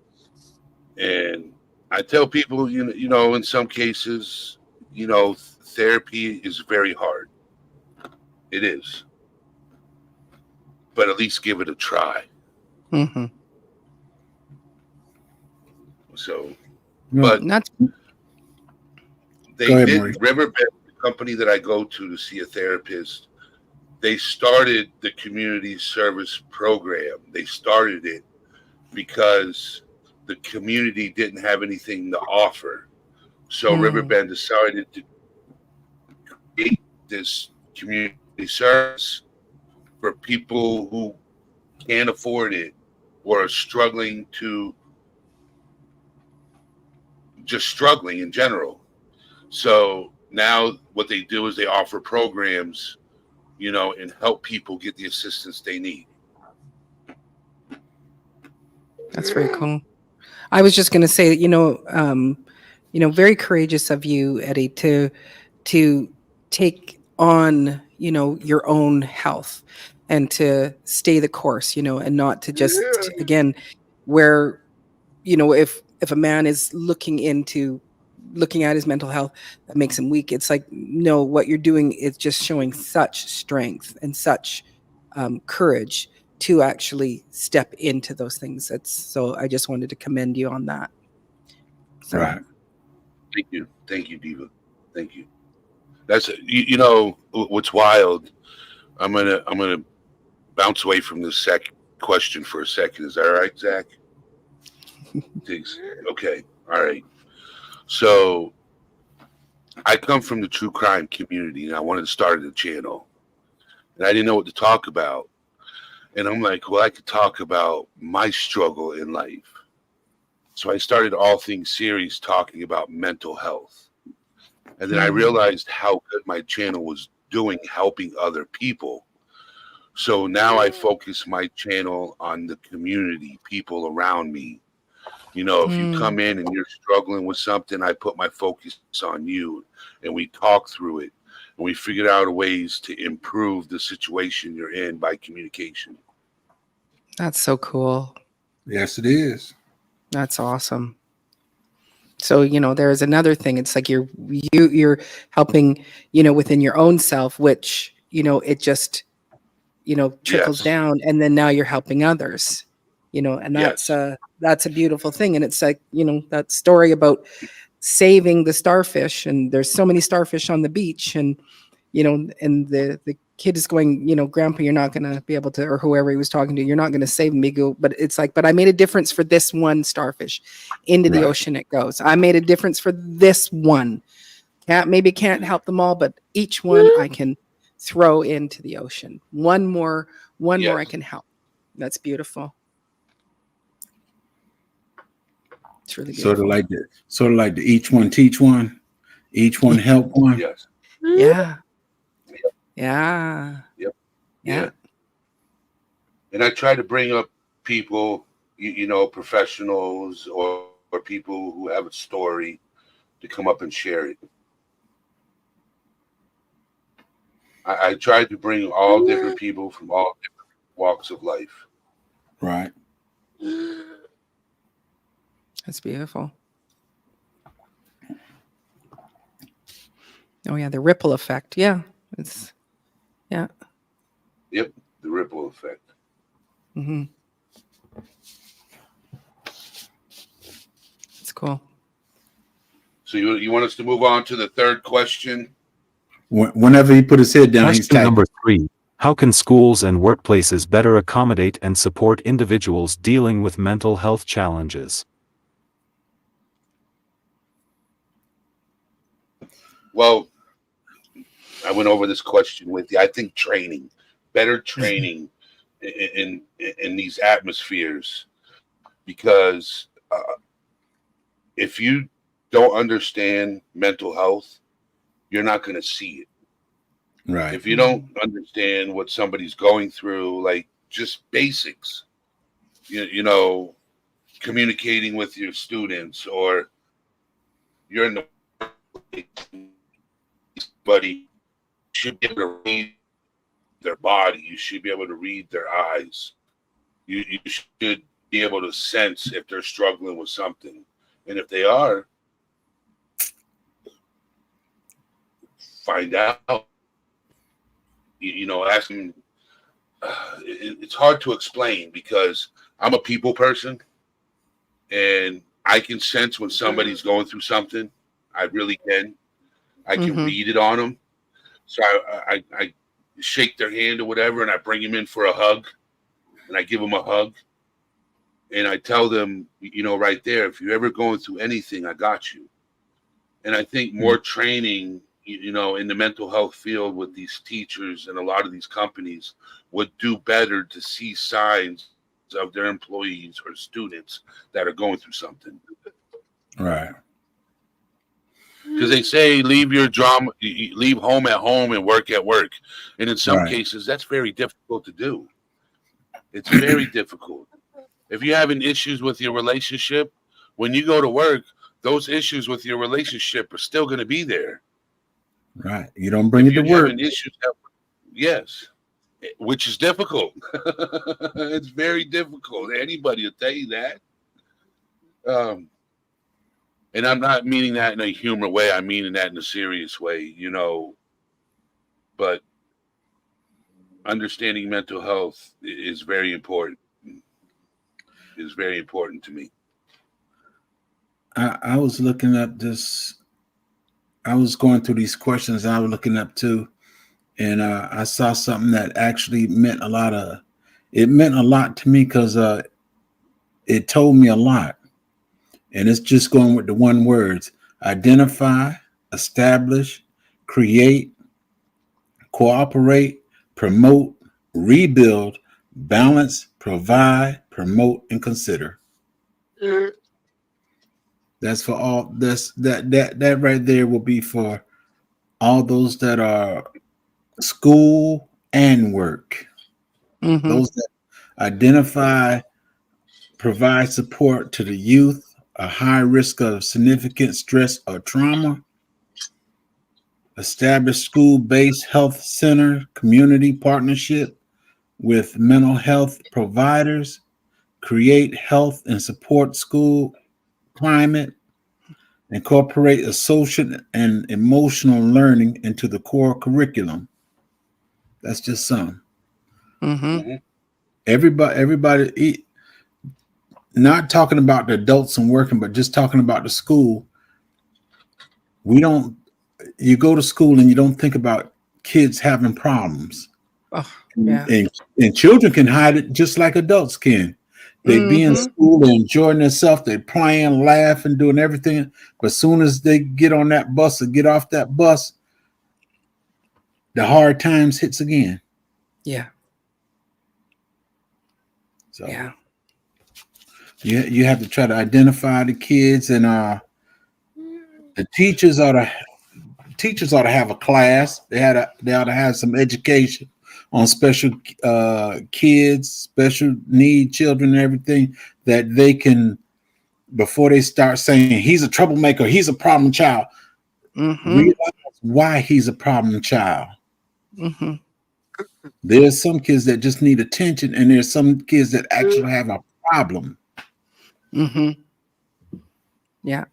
I tell people, you know, in some cases, you know, therapy is very hard. It is. But at least give it a try. So, but they did. Riverbend, the company that I go to see a therapist, they started the community service program. They started it because the community didn't have anything to offer. So Riverbend decided to create this community service for people who can't afford it or are struggling in general. So now what they do is they offer programs, you know, and help people get the assistance they need. That's very cool. I was just going to say that, very courageous of you, Eddie, to take on, your own health and to stay the course, and not to just, again, where, if a man is looking at his mental health, that makes him weak. It's like, no, what you're doing is just showing such strength and such courage to actually step into those things. So I just wanted to commend you on that. So. Right. Thank you, Diva. Thank you. That's what's wild. I'm gonna bounce away from this question for a second. Is that all right, Zach? Thanks. Okay. All right. So I come from the true crime community, and I wanted to start a channel, and I didn't know what to talk about. And I'm like, well, I could talk about my struggle in life. So I started All Things Series talking about mental health. And then I realized how good my channel was doing helping other people. So now I focus my channel on the community, people around me. If you come in and you're struggling with something, I put my focus on you, and we talk through it, and we figured out ways to improve the situation you're in by communication. That's so cool. Yes, it is. That's awesome. So, there's another thing. It's like you're helping, within your own self, which, it just, trickles down, and then now you're helping others, and that's a beautiful thing. And it's like, that story about saving the starfish, and there's so many starfish on the beach, and and the kid is going, Grandpa, you're not going to be able to, or whoever he was talking to, you're not going to save me. But it's like, but I made a difference for this one starfish. Into the ocean it goes. I made a difference for this one. Maybe can't help them all, but each one I can throw into the ocean. One more I can help. That's beautiful. It's really beautiful. Sort of like the each one teach one, each one help one. Yes. Yeah. Yeah. Yep. Yeah. And I try to bring up people, professionals or people who have a story to come up and share it. I try to bring all different people from all different walks of life. Right. That's beautiful. Oh yeah, the ripple effect. Yeah. Yeah. Yep, the ripple effect. Mm-hmm. It's cool. So you want us to move on to the third question? Whenever he put his head down, he's Question number 3. How can schools and workplaces better accommodate and support individuals dealing with mental health challenges? Well, I went over this question with you. I think better training in these atmospheres, because if you don't understand mental health, you're not going to see it. right. If you don't understand what somebody's going through, like just basics, communicating with your students, or you're in the buddy, should be able to read their body. You should be able to read their eyes. You should be able to sense if they're struggling with something. And if they are, find out. Ask them. It's hard to explain because I'm a people person, and I can sense when somebody's going through something. I really can. I can read it on them. So I shake their hand or whatever, and I bring them in for a hug, and I give them a hug, and I tell them, right there, if you're ever going through anything, I got you. And I think more training, in the mental health field with these teachers and a lot of these companies would do better to see signs of their employees or students that are going through something. Right. Because they say leave your drama, leave home at home and work at work. And in some cases, that's very difficult to do. It's very difficult. If you're having issues with your relationship, when you go to work, those issues with your relationship are still going to be there. Right. You don't bring it to work. Yes, which is difficult. It's very difficult. Anybody will tell you that. And I'm not meaning that in a humor way. I'm meaning that in a serious way, But understanding mental health is very important. Is very important to me. I was looking up this. I was going through these questions I was looking up too, and I saw something that actually meant a lot to me because it told me a lot. And it's just going with the one words: identify, establish, create, cooperate, promote, rebuild, balance, provide, promote, and consider. That's for all that right there will be for all those that are school and work. Those that identify, provide support to the youth, a high risk of significant stress or trauma, establish school-based health center community partnership with mental health providers, create health and support school climate, incorporate a social and emotional learning into the core curriculum. That's just some. Everybody, not talking about the adults and working, but just talking about the school. We don't. You go to school and you don't think about kids having problems. Oh, yeah. And children can hide it just like adults can. They be in school, they're enjoying themselves, they're playing, laughing, doing everything. But as soon as they get on that bus or get off that bus, the hard times hits again. Yeah. So Yeah. you have to try to identify the kids, and the teachers ought to have a class. They ought to have some education on special kids, special need children, and everything, that they can, before they start saying he's a troublemaker, he's a problem child, realize why he's a problem child. There's some kids that just need attention, and there's some kids that actually have a problem. Yeah.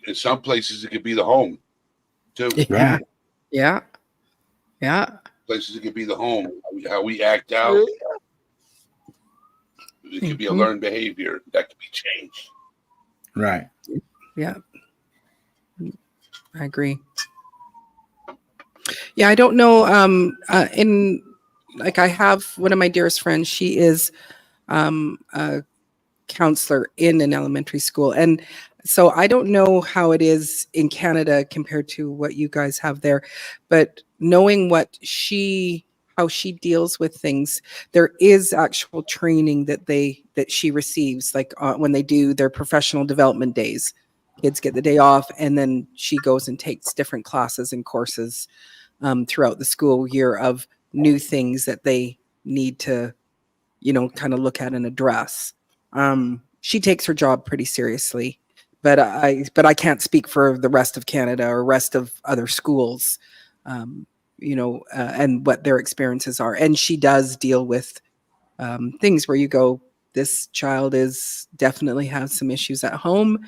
In some places, it could be the home, too. Yeah. Yeah. Yeah. Places it could be the home, how we act out. It could be a learned behavior that could be changed. Right. Yeah. I agree. Yeah, I don't know. I have one of my dearest friends. She is a counselor in an elementary school, and so I don't know how it is in Canada compared to what you guys have there, but knowing how she deals with things, there is actual training that she receives, like when they do their professional development days. Kids get the day off, and then she goes and takes different classes and courses throughout the school year of new things that they need to, kind of look at and address. She takes her job pretty seriously, but I can't speak for the rest of Canada or rest of other schools, and what their experiences are. And she does deal with things where you go, this child definitely has some issues at home.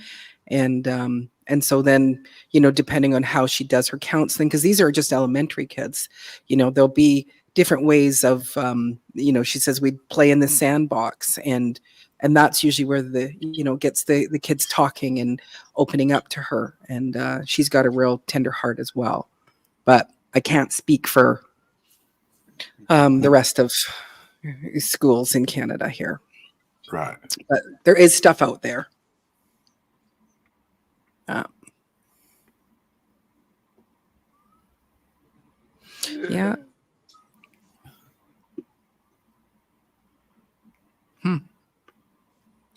And so then, depending on how she does her counseling, because these are just elementary kids, there'll be different ways of, she says we'd play in the sandbox, and that's usually where gets the kids talking and opening up to her. And she's got a real tender heart as well. But I can't speak for the rest of schools in Canada here. Right. But there is stuff out there. Yeah.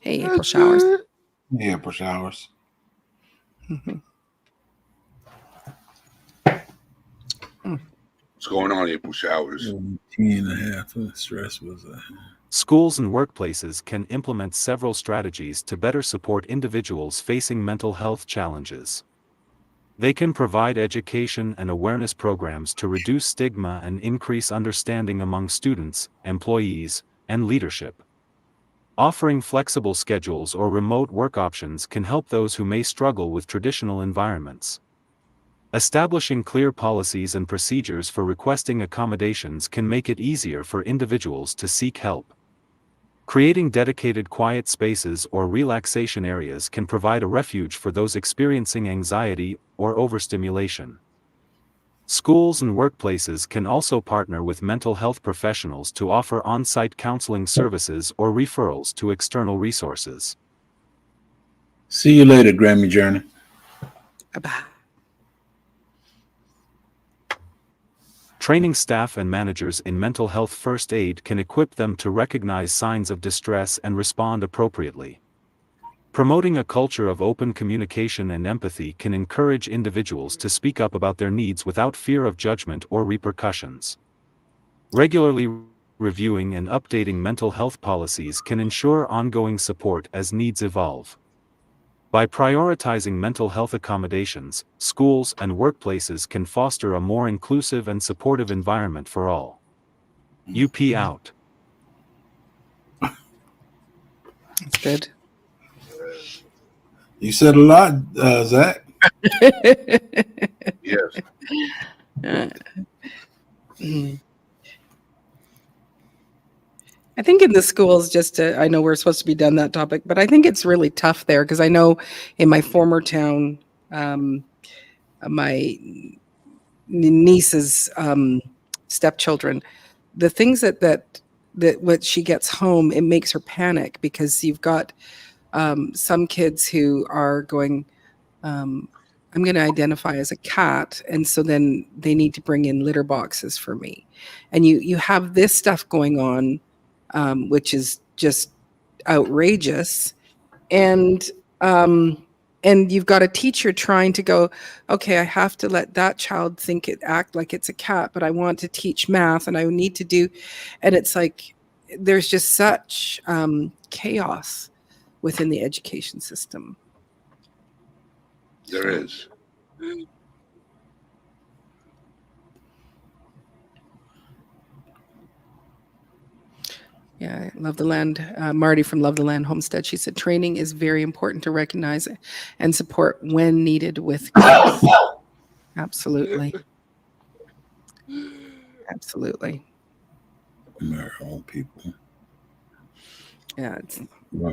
Hey, April Showers. Yeah, April Showers. What's going on, April Showers? 10.5 stress was Schools and workplaces can implement several strategies to better support individuals facing mental health challenges. They can provide education and awareness programs to reduce stigma and increase understanding among students, employees, and leadership. Offering flexible schedules or remote work options can help those who may struggle with traditional environments. Establishing clear policies and procedures for requesting accommodations can make it easier for individuals to seek help. Creating dedicated quiet spaces or relaxation areas can provide a refuge for those experiencing anxiety or overstimulation. Schools and workplaces can also partner with mental health professionals to offer on-site counseling services or referrals to external resources. See you later, Grammy Journey. Bye. Training staff and managers in mental health first aid can equip them to recognize signs of distress and respond appropriately. Promoting a culture of open communication and empathy can encourage individuals to speak up about their needs without fear of judgment or repercussions. Regularly reviewing and updating mental health policies can ensure ongoing support as needs evolve. By prioritizing mental health accommodations, schools and workplaces can foster a more inclusive and supportive environment for all. UP out. That's good. You said a lot, Zach. Yes. I think in the schools, I know we're supposed to be done that topic, but I think it's really tough there because I know in my former town, my niece's stepchildren, the things that when she gets home, it makes her panic, because you've got some kids who are going, I'm going to identify as a cat, and so then they need to bring in litter boxes for me, and you have this stuff going on, which is just outrageous, and you've got a teacher trying to go, okay, I have to let that child think it act like it's a cat, but I want to teach math and I need to do, and it's like there's just such chaos within the education system. There is. Yeah, I love the land. Marty from Love the Land Homestead, she said training is very important to recognize and support when needed with kids. Absolutely. Absolutely. American people. Yeah,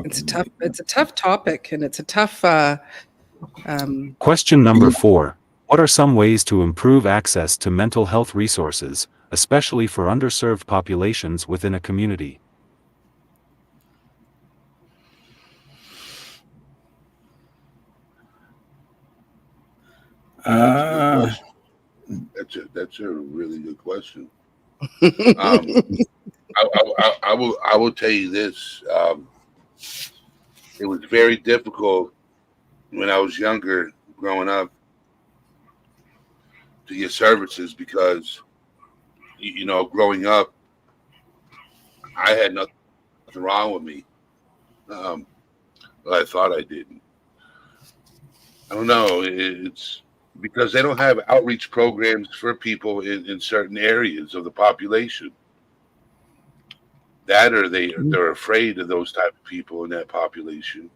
it's a tough topic, and it's a tough Question number 4. What are some ways to improve access to mental health resources, especially for underserved populations within a community? That's a really good question. I will tell you this. It was very difficult when I was younger, growing up, to get services, because, you know, growing up, I had nothing wrong with me. But I thought I didn't. I don't know. It's because they don't have outreach programs for people in certain areas of the population. That, or they're afraid of those type of people in that population.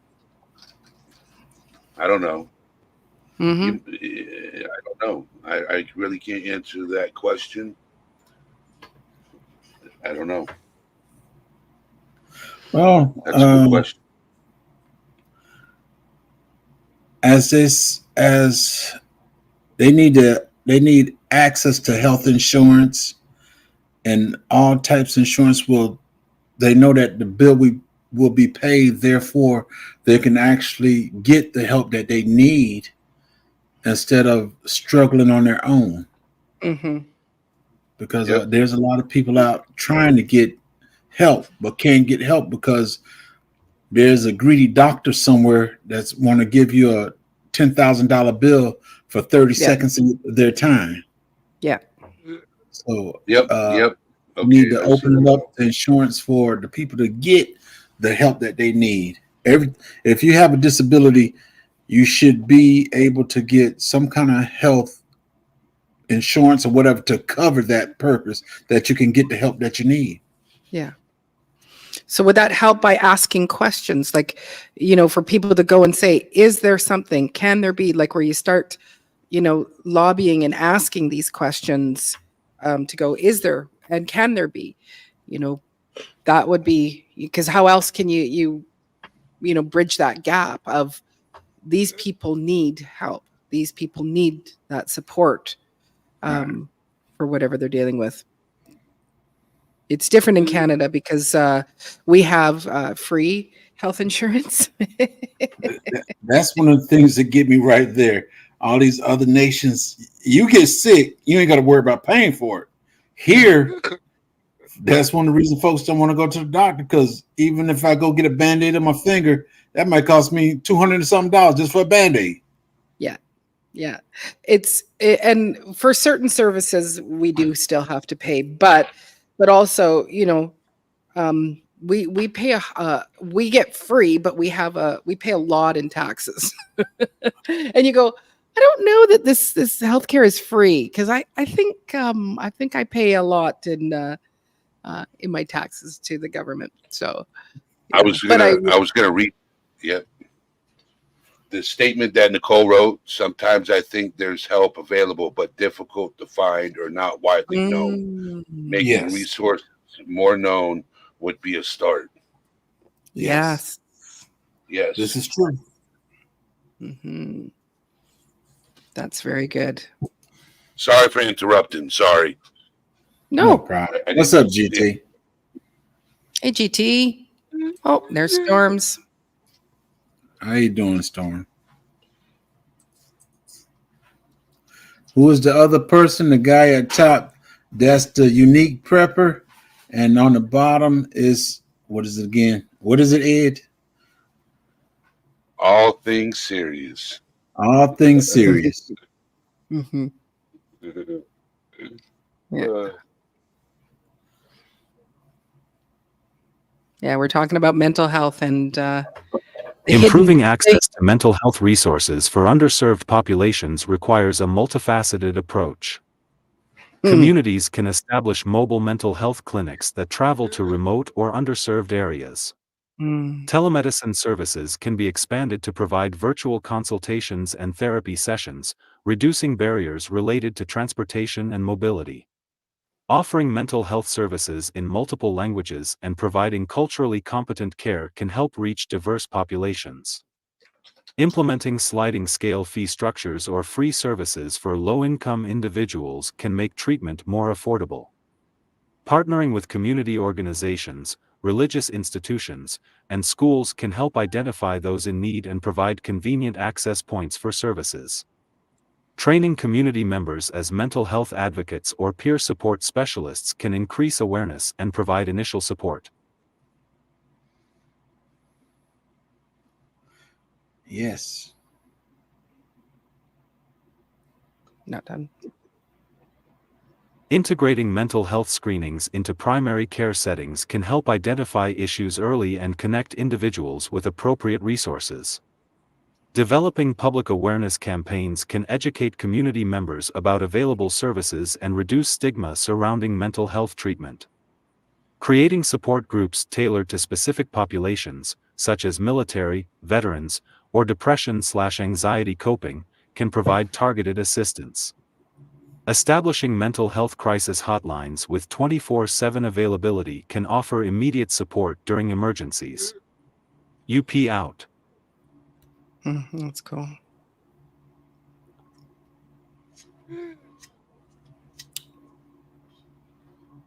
I don't know. mhm. I don't know. I really can't answer that question. I don't know. Well, That's a good question. as they need access to health insurance and all types of insurance. They know that the bill will be paid, therefore they can actually get the help that they need instead of struggling on their own. Mhm. Because Yep. there's a lot of people out trying to get help but can't get help because there's a greedy doctor somewhere that's want to give you a $10,000 bill for 30 Yeah. seconds of their time. Yeah. So Yep. we need to open it up to insurance for the people to get the help that they need. If you have a disability, you should be able to get some kind of health insurance or whatever to cover that purpose, that you can get the help that you need. Yeah. So would that help by asking questions, like, for people to go and say, is there something, can there be, like, where you start, lobbying and asking these questions, to go, is there, and can there be, that would be, because how else can you bridge that gap of these people need help. These people need that support, for whatever they're dealing with. It's different in Canada because we have free health insurance. That's one of the things that get me right there. All these other nations, you get sick, you ain't got to worry about paying for it. Here, that's one of the reasons folks don't want to go to the doctor, because even if I go get a Band-Aid on my finger, that might cost me $200 and something just for a Band-Aid. Yeah. And for certain services, we do still have to pay, but also, we pay we get free, but we pay a lot in taxes. And you go, I don't know that this healthcare is free, because I think I pay a lot in my taxes to the government. So yeah. I was gonna read the statement that Nicole wrote. Sometimes I think there's help available, but difficult to find or not widely known. Making resources more known would be a start. Yes. This is true. Mm-hmm. That's very good. Sorry for interrupting. Sorry. No. problem. What's up, GT? Hey, GT. Oh, there's Storms. How you doing, Storm? Who is the other person? The guy at top, that's the unique prepper. And on the bottom is, what is it again? What is it, Ed? All things serious. All things serious. Mm-hmm. Yeah. Yeah, we're talking about mental health and improving access to mental health resources for underserved populations requires a multifaceted approach. Communities can establish mobile mental health clinics that travel to remote or underserved areas. Telemedicine services can be expanded to provide virtual consultations and therapy sessions, reducing barriers related to transportation and mobility. Offering mental health services in multiple languages and providing culturally competent care can help reach diverse populations. Implementing sliding scale fee structures or free services for low-income individuals can make treatment more affordable. Partnering with community organizations, religious institutions, and schools can help identify those in need and provide convenient access points for services. Training community members as mental health advocates or peer support specialists can increase awareness and provide initial support. Yes. Not done. Integrating mental health screenings into primary care settings can help identify issues early and connect individuals with appropriate resources. Developing public awareness campaigns can educate community members about available services and reduce stigma surrounding mental health treatment. Creating support groups tailored to specific populations, such as military, veterans, or depression/anxiety coping, can provide targeted assistance. Establishing mental health crisis hotlines with 24/7 availability can offer immediate support during emergencies. UP out. That's cool.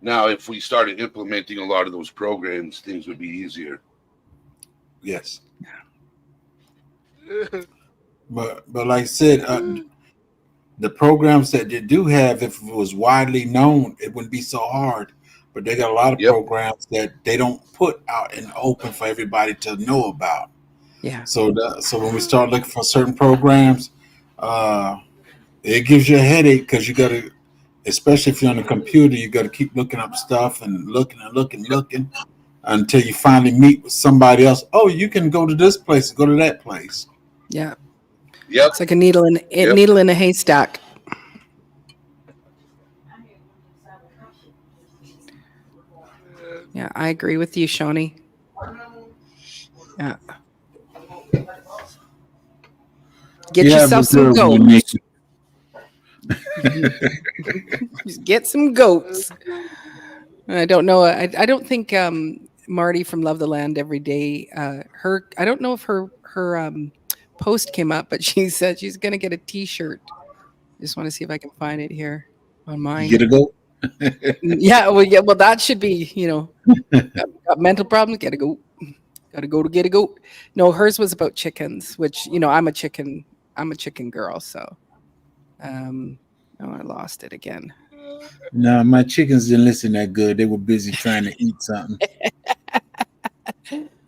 Now, if we started implementing a lot of those programs, things would be easier. Yes. But like I said, the programs that they do have, if it was widely known, it wouldn't be so hard. But they got a lot of programs that they don't put out in the open for everybody to know about. Yeah. So when we start looking for certain programs, it gives you a headache because you got to, especially if you're on the computer, you got to keep looking up stuff and looking until you finally meet with somebody else. Oh, you can go to this place, go to that place. Yeah. Yep. It's like a needle in a haystack. Yeah, I agree with you, Shawnee. Yeah. Get yourself some goats. Just get some goats. I don't know. I don't think Marty from Love the Land Every Day. I don't know if her post came up, but she said she's gonna get a T-shirt. Just want to see if I can find it here on mine. Get a goat. Yeah. Well, that should be. Got mental problems. Get a goat. Got to go to get a goat. No, hers was about chickens, which I'm a chicken girl. So, I lost it again. No, my chickens didn't listen that good. They were busy trying to eat something.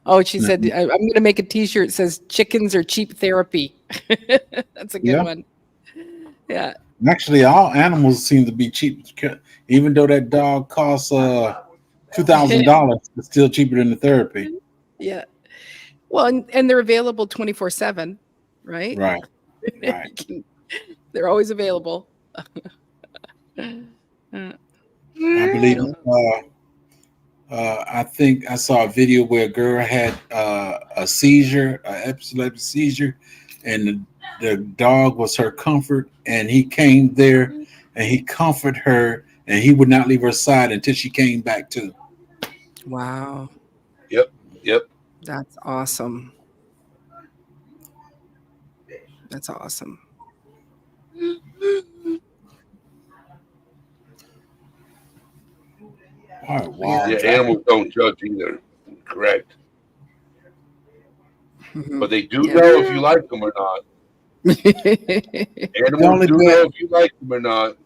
Oh, she said, I'm going to make a T-shirt that says "Chickens are cheap therapy." That's a good one. Yeah. Actually, all animals seem to be cheap, even though that dog costs $2,000. It's still cheaper than the therapy. Yeah. Well, and they're available 24/7, right? Right. They're always available. I believe. I think I saw a video where a girl had a seizure, an epileptic seizure, and the dog was her comfort, and he came there and he comforted her, and he would not leave her side until she came back to. Wow. Yep. That's awesome. That's awesome. Part wild. Yeah, animals don't judge either. Correct. Mhm. But they do Yeah. know if you like them or not. Animals only do bad- know if you like them or not.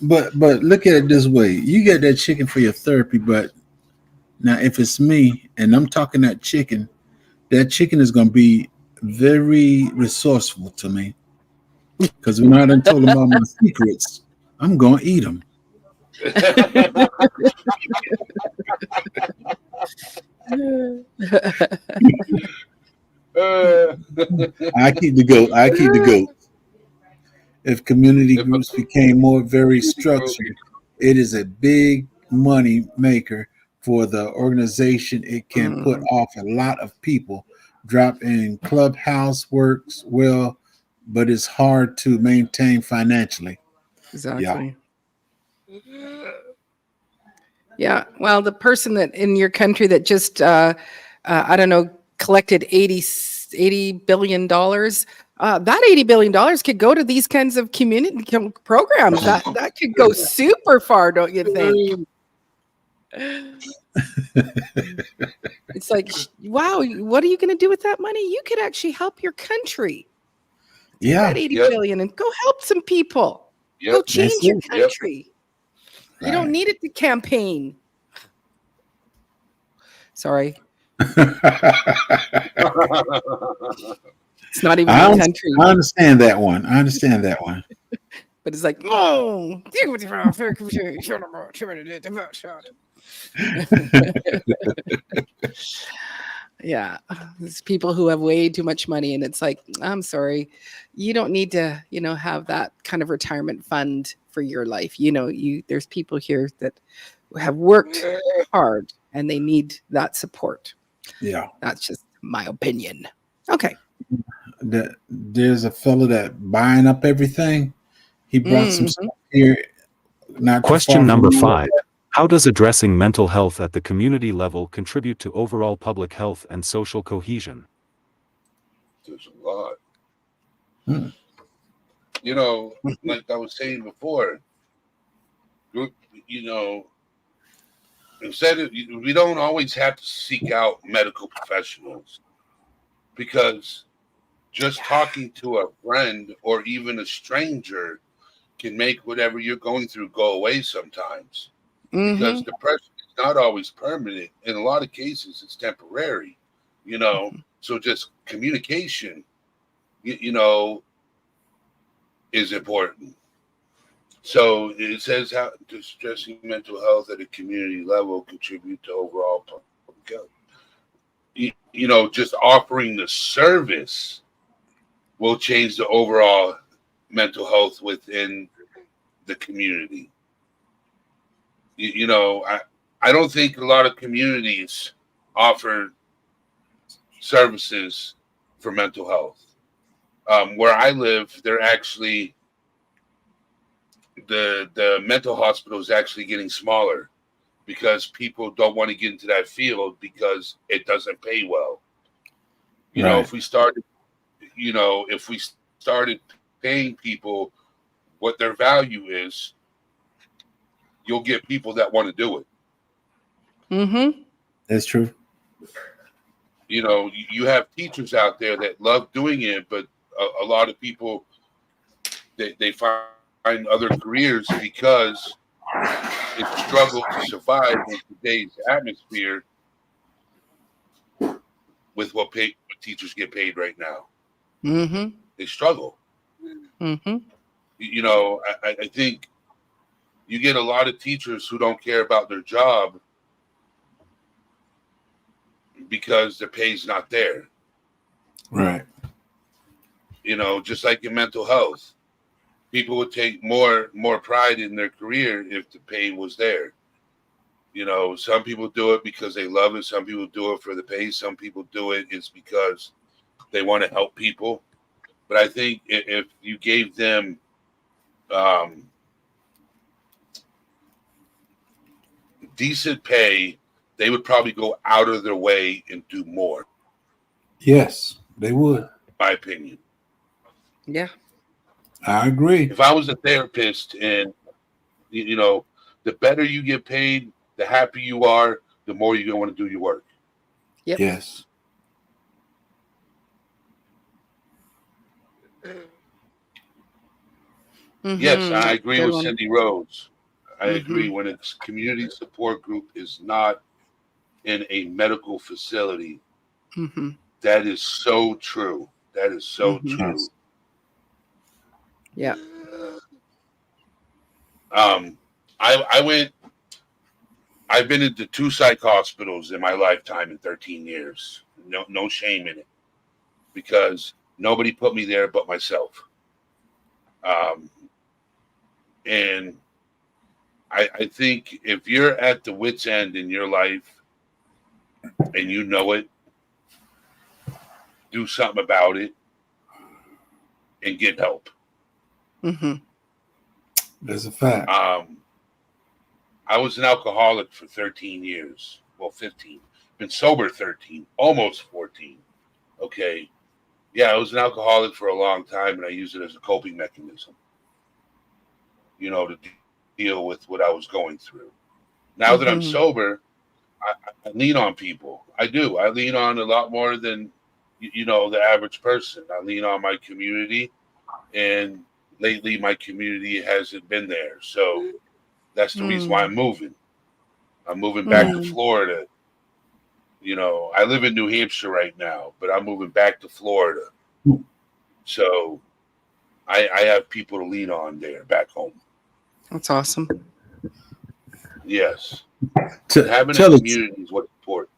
But look at it this way: you get that chicken for your therapy, but now if it's me and I'm talking that chicken is going to be very resourceful to me because when I done told them all my secrets, I'm going to eat them. I keep the goat. I keep the goat. If community groups became more very structured, it is a big money maker for the organization. It can put off a lot of people. Drop in clubhouse works well, but it's hard to maintain financially. Exactly. Yeah. Well, the person that in your country that just, I don't know, collected $80 billion, that $80 billion could go to these kinds of community programs. That could go super far, don't you think? It's like, wow, what are you going to do with that money? You could actually help your country. Take Yeah. that 80 billion and go help some people. Yep. Go change your country. Right. You don't need it to campaign. Sorry. It's not even a country. I understand that one. But it's like, oh. Yeah. There's people who have way too much money. And it's like, I'm sorry. You don't need to, have that kind of retirement fund for your life. There's people here that have worked hard and they need that support. Yeah. That's just my opinion. Okay. There's a fella that buying up everything. He brought some stuff here. Question number 5. How does addressing mental health at the community level contribute to overall public health and social cohesion? There's a lot. Hmm. Like I was saying before, instead of, we don't always have to seek out medical professionals, because just talking to a friend or even a stranger can make whatever you're going through go away sometimes. Because depression is not always permanent. In a lot of cases, it's temporary, So just communication, is important. So it says how distressing mental health at a community level contribute to overall public health. Just offering the service will change the overall mental health within the community. I don't think a lot of communities offer services for mental health. Where I live, they're actually the mental hospital is actually getting smaller because people don't want to get into that field because it doesn't pay well. If we started paying people what their value is, you'll get people that want to do it. That's true. You have teachers out there that love doing it, but a lot of people, they find other careers because it's a struggle to survive in today's atmosphere with what teachers get paid right now. They struggle. I think you get a lot of teachers who don't care about their job because their pay's not there. Right. Just like in mental health, people would take more pride in their career if the pay was there. Some people do it because they love it. Some people do it for the pay. Some people do it is because they want to help people. But I think if you gave them decent pay, they would probably go out of their way and do more. Yes, they would. My opinion. Yeah. I agree. If I was a therapist and, the better you get paid, the happier you are, the more you're going to want to do your work. Yep. Yes. Yes, I agree Good with one. Cindy Rhodes. I Mhm. agree when a community support group is not in a medical facility. Mm-hmm. That is so true. That is so Mhm. true. Yeah. I've been into 2 psych hospitals in my lifetime in 13 years. No shame in it, because nobody put me there but myself. And I think if you're at the wit's end in your life and you know it, do something about it and get help. Mm-hmm. That's a fact. I was an alcoholic for 13 years. Well, 15. Been sober 13, almost 14. Okay. Yeah, I was an alcoholic for a long time, and I used it as a coping mechanism, to deal with what I was going through. Now that I'm Mhm. sober, I lean on people. I do. I lean on a lot more than, the average person. I lean on my community, and lately my community hasn't been there. So that's the reason why I'm moving. I'm moving back to Florida. I live in New Hampshire right now, but I'm moving back to Florida. So I have people to lean on there back home. That's awesome. Yes. To Having a tell the community is what's important.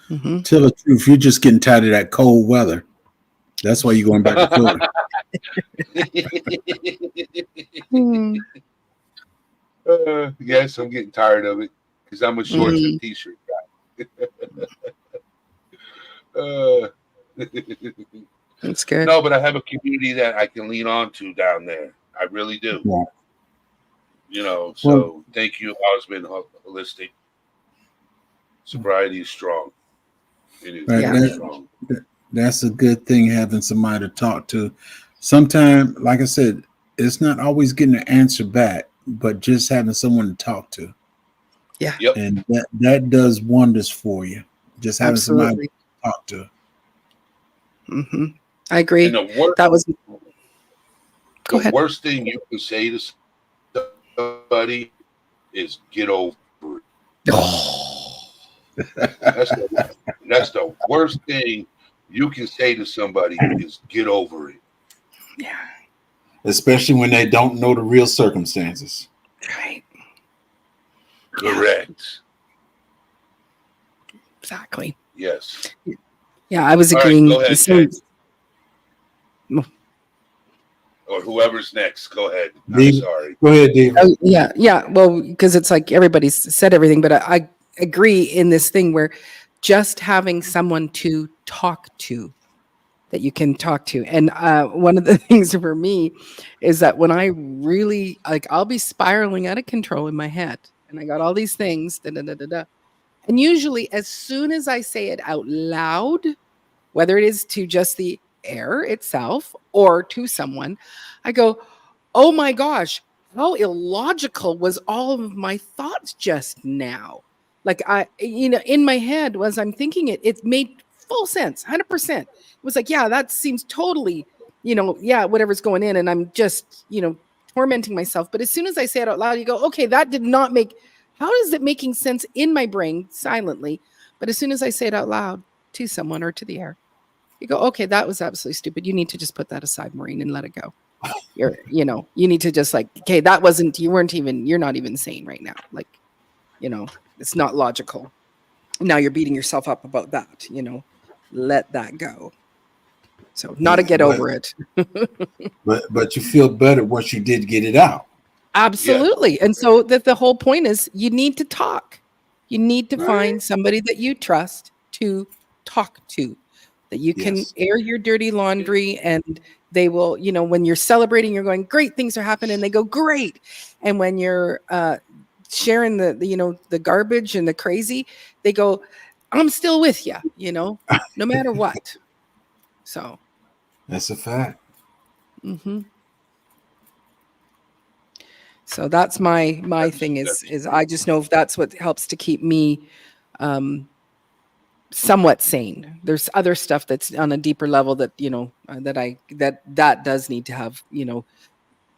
Mm-hmm. tell the truth, you're just getting tired of that cold weather. That's why you're going back to Florida. Yes, I'm getting tired of it because I'm a shorts and t-shirt guy. That's good. No, but I have a community that I can lean on to down there. I really do. Yeah. So thank you, Husband Holistic. Sobriety is strong. It is very strong. That's a good thing, having somebody to talk to. Sometimes, like I said, it's not always getting an answer back, but just having someone to talk to. Yeah. Yep. And that does wonders for you. Just having somebody to talk to. Mm-hmm. I agree. And the worst thing you can say to somebody is get over it. That's the worst thing you can say to somebody is get over it. Yeah. Especially when they don't know the real circumstances. Right. Correct. Exactly. Yes. Yeah, I was All agreeing. right, go ahead, Jay. Or whoever's next, go ahead. I'm sorry. Go ahead, Dave. Oh, yeah. Well, because it's like everybody's said everything, but I agree in this thing where just having someone to talk to, that you can talk to. And one of the things for me is that when I really, I'll be spiraling out of control in my head, and I got all these things, and usually as soon as I say it out loud, whether it is to just the air itself or to someone, I go, oh my gosh, how illogical was all of my thoughts just now? Like in my head, as I'm thinking it made full sense, 100%. It was like, yeah, that seems totally, whatever's going in. And I'm just, tormenting myself. But as soon as I say it out loud, you go, okay, that did not make, how is it making sense in my brain silently? But as soon as I say it out loud to someone or to the air, you go, okay, that was absolutely stupid. You need to just put that aside, Maureen, and let it go. You need to just okay, you're not even sane right now. It's not logical. Now you're beating yourself up about that, let that go. So not to get over it. but you feel better once you did get it out. Absolutely. Yeah. And so the whole point is you need to talk. You need to find somebody that you trust to talk to, that you can air your dirty laundry, and they will, when you're celebrating, you're going, great, things are happening. And they go, great. And when you're sharing the garbage and the crazy, they go, I'm still with you, no matter what. So that's a fact. Mm-hmm. So that's my thing is I just know if that's what helps to keep me somewhat sane. There's other stuff that's on a deeper level that, that does need to have,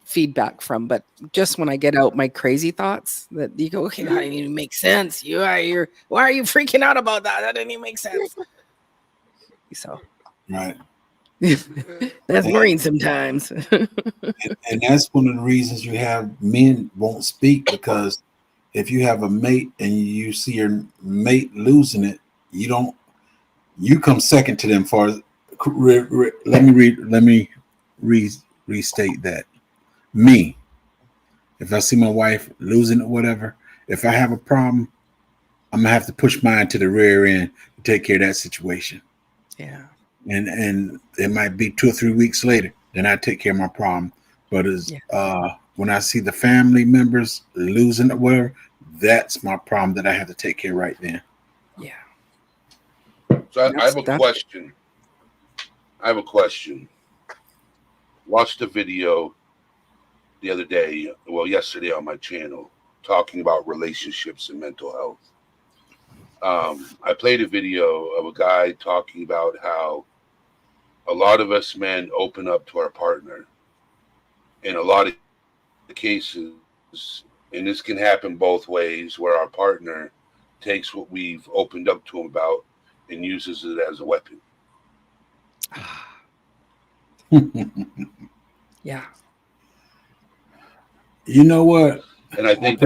feedback from. But just when I get out my crazy thoughts that you go, okay, that didn't even make sense. Why are you freaking out about that? That didn't even make sense. So Right. that's boring sometimes. And that's one of the reasons you have men won't speak, because if you have a mate and you see your mate losing it, you come second to them. Let me restate that. Me, if I see my wife losing it, whatever, if I have a problem, I'm gonna have to push mine to the rear end to take care of that situation. Yeah. And it might be 2 or 3 weeks later, then I take care of my problem. But when I see the family members losing it, whatever, that's my problem that I have to take care of right then. Yeah. So I have a question. Watched a video the other day, yesterday on my channel, talking about relationships and mental health. I played a video of a guy talking about how a lot of us men open up to our partner in a lot of cases, and this can happen both ways, where our partner takes what we've opened up to him about and uses it as a weapon. Yeah. You know what? And I think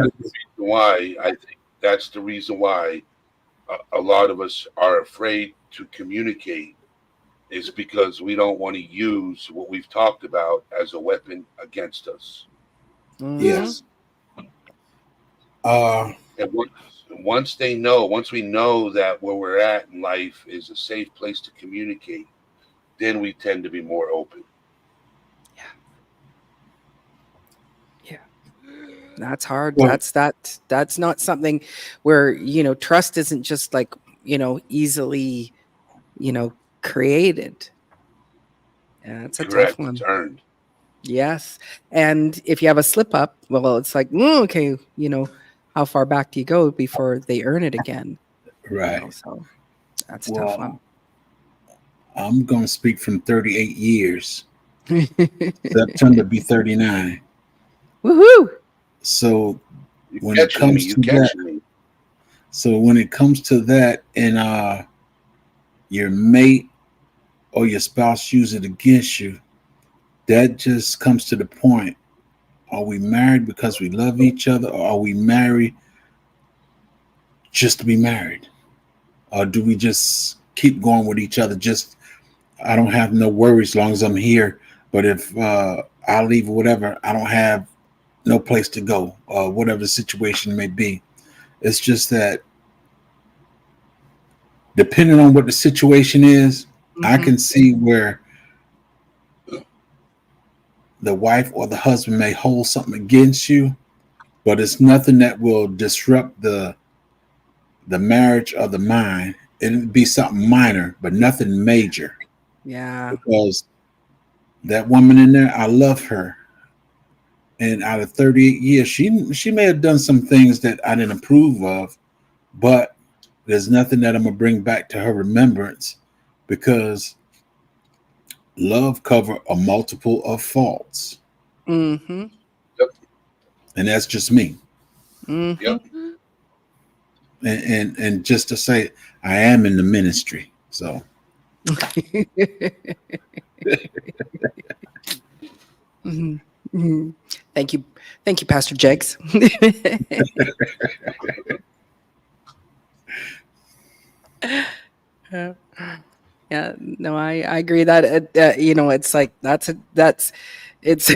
that's the reason why a lot of us are afraid to communicate, is because we don't want to use what we've talked about as a weapon against us. Mm-hmm. Yes. And once we know that where we're at in life is a safe place to communicate, then we tend to be more open. That's hard. Well, that's not something where, trust isn't just like, easily, created. Yeah, it's a tough one. It's earned. Yes. And if you have a slip up, well, it's like, okay, how far back do you go before they earn it again? Right. So that's a tough one. I'm going to speak from 38 years. September be 39. Woohoo! So when it comes to that, and your mate or your spouse use it against you, that just comes to the point: are we married because we love each other, or are we married just to be married, or do we just keep going with each other? I don't have no worries as long as I'm here, but if I leave or whatever, I don't have no place to go, whatever the situation may be. It's just that depending on what the situation is, I can see where the wife or the husband may hold something against you, but it's nothing that will disrupt the marriage or the mind. It'd be something minor, but nothing major. Yeah. Because that woman in there, I love her. And out of 38 years, she may have done some things that I didn't approve of, but there's nothing that I'm going to bring back to her remembrance, because love covers a multiple of faults. Mm-hmm. Yep. And that's just me. Mm-hmm. Yep. And just to say, I am in the ministry. So. Mm-hmm. Mm-hmm. Thank you, Pastor Jegs. Yeah, no, I agree that it's like it's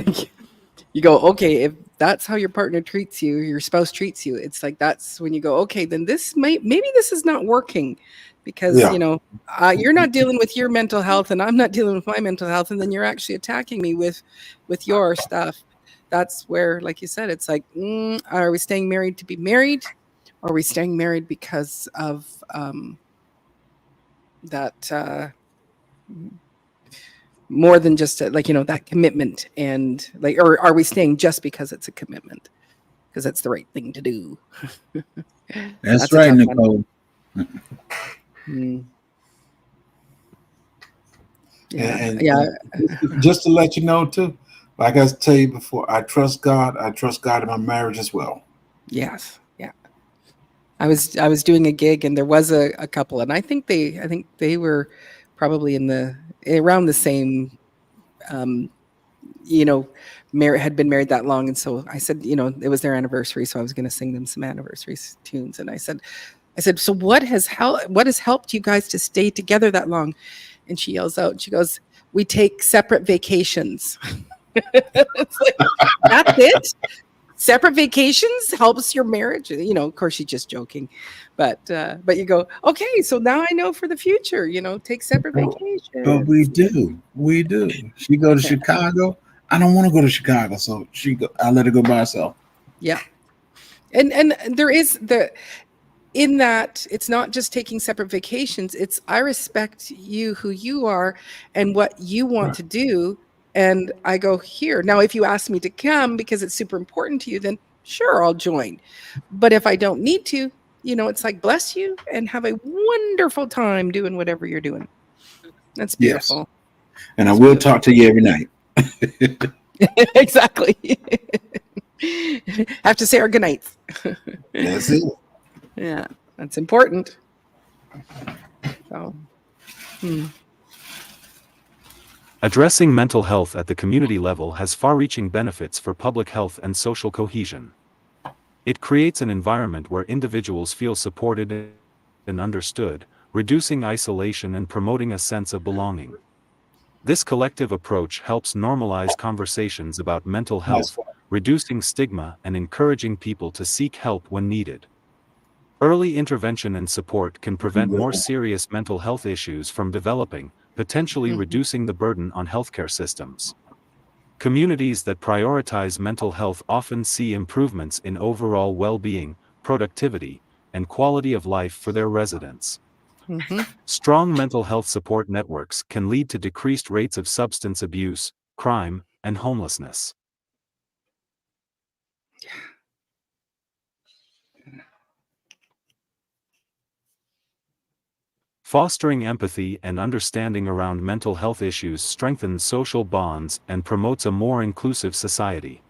you go, okay, if that's how your partner treats you, your spouse treats you, it's like that's when you go, okay, then maybe this is not working, because you're not dealing with your mental health and I'm not dealing with my mental health, and then you're actually attacking me with your stuff. That's where, like you said, it's like, are we staying married to be married, or are we staying married because of that more than just that commitment, and like, or are we staying just because it's a commitment? because it's the right thing to do. That's a right, tough one. Nicole. Mm. And Yeah. just to let you know too, like I tell you before, I trust God. I trust God in my marriage as well. Yes. Yeah. I was doing a gig and there was a couple, and I think they were probably around the same, you know, had been married that long. And so I said, you know, it was their anniversary, so I was going to sing them some anniversary tunes. And I said, so what has helped you guys to stay together that long? And she yells out, she goes, "We take separate vacations." It's like, that's it. Separate vacations helps your marriage. You know, of course, she's just joking, but you go, okay, so now I know for the future. You know, take separate vacations. But we do. She go to Chicago. I don't want to go to Chicago, so I let her go by herself. Yeah, and there is in that it's not just taking separate vacations. It's I respect you, who you are, and what you want to do. And I go, here. Now, if you ask me to come because it's super important to you, then sure, I'll join. But if I don't need to, you know, it's like, bless you and have a wonderful time doing whatever you're doing. That's beautiful. Yes. And I will talk to you every night. Exactly. Have to say our good nights. That's it. Yeah, that's important. So, Addressing mental health at the community level has far-reaching benefits for public health and social cohesion. It creates an environment where individuals feel supported and understood, reducing isolation and promoting a sense of belonging. This collective approach helps normalize conversations about mental health, reducing stigma and encouraging people to seek help when needed. Early intervention and support can prevent more serious mental health issues from developing, potentially reducing the burden on healthcare systems. Communities that prioritize mental health often see improvements in overall well-being, productivity, and quality of life for their residents. Strong mental health support networks can lead to decreased rates of substance abuse, crime, and homelessness. Fostering empathy and understanding around mental health issues strengthens social bonds and promotes a more inclusive society.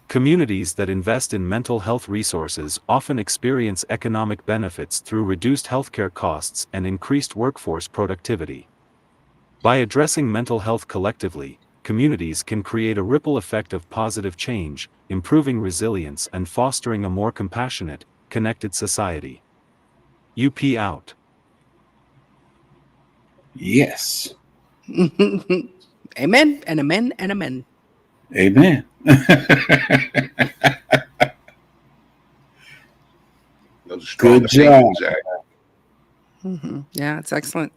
Communities that invest in mental health resources often experience economic benefits through reduced healthcare costs and increased workforce productivity. By addressing mental health collectively, communities can create a ripple effect of positive change, improving resilience and fostering a more compassionate, connected society. UP out. Yes. Amen and amen and amen. Amen. Good job. Yeah, it's excellent.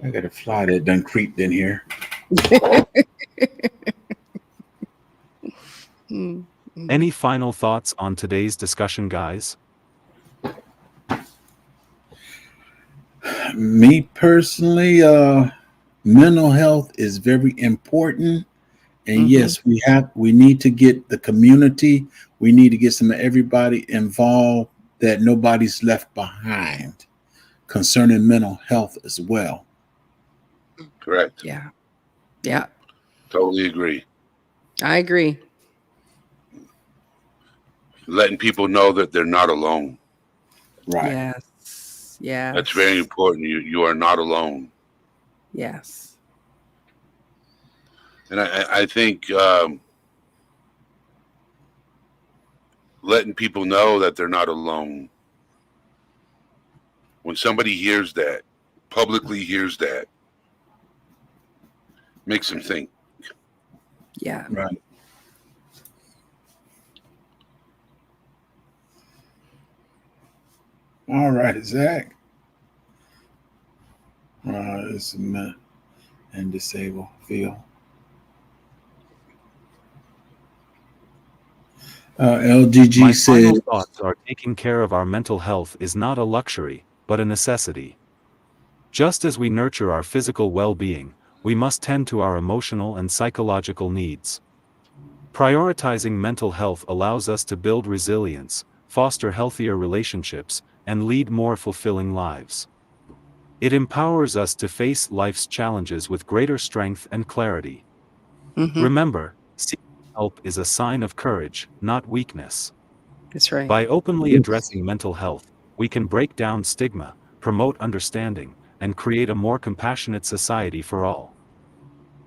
I got a fly that done creeped in here. Any final thoughts on today's discussion, guys? Me personally, mental health is very important. And yes, we need to get the community. We need to get some of everybody involved, that nobody's left behind concerning mental health as well. Correct. Yeah. Yeah. Totally agree. I agree. Letting people know that they're not alone. Right. Yes. Yeah. That's very important. You are not alone. Yes. And I think letting people know that they're not alone. When somebody hears that, publicly hears that, makes them think. Yeah. Right. All right, Zach. It's and disable feel. LGG My said, final thoughts are taking care of our mental health is not a luxury, but a necessity. Just as we nurture our physical well-being, we must tend to our emotional and psychological needs. Prioritizing mental health allows us to build resilience, foster healthier relationships, and lead more fulfilling lives. It empowers us to face life's challenges with greater strength and clarity. Mhm. Remember, seeking help is a sign of courage, not weakness. That's right. By openly addressing mental health, we can break down stigma, promote understanding, and create a more compassionate society for all.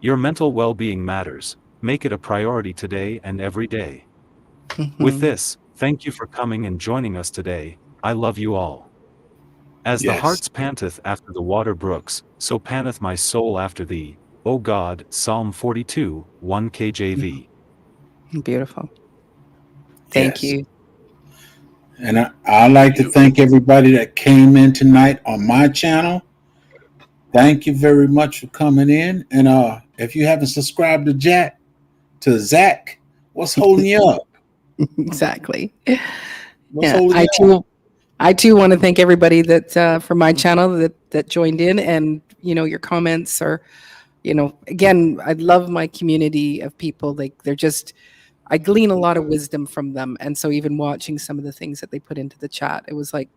Your mental well-being matters. Make it a priority today and every day. With Mhm. this, thank you for coming and joining us today. I love you all. As the Yes. heart panteth after the water brooks, so panteth my soul after thee, O God. Psalm 42, 1 KJV. Beautiful. Thank Yes. you. And I'd like to thank everybody that came in tonight on my channel. Thank you very much for coming in. And if you haven't subscribed to Zach, what's holding you up? Exactly. What's Yeah, holding I you up? too. I too want to thank everybody that from my channel that joined in, and your comments are, again, I love my community of people. Like they're just, I glean a lot of wisdom from them, and so even watching some of the things that they put into the chat, it was like,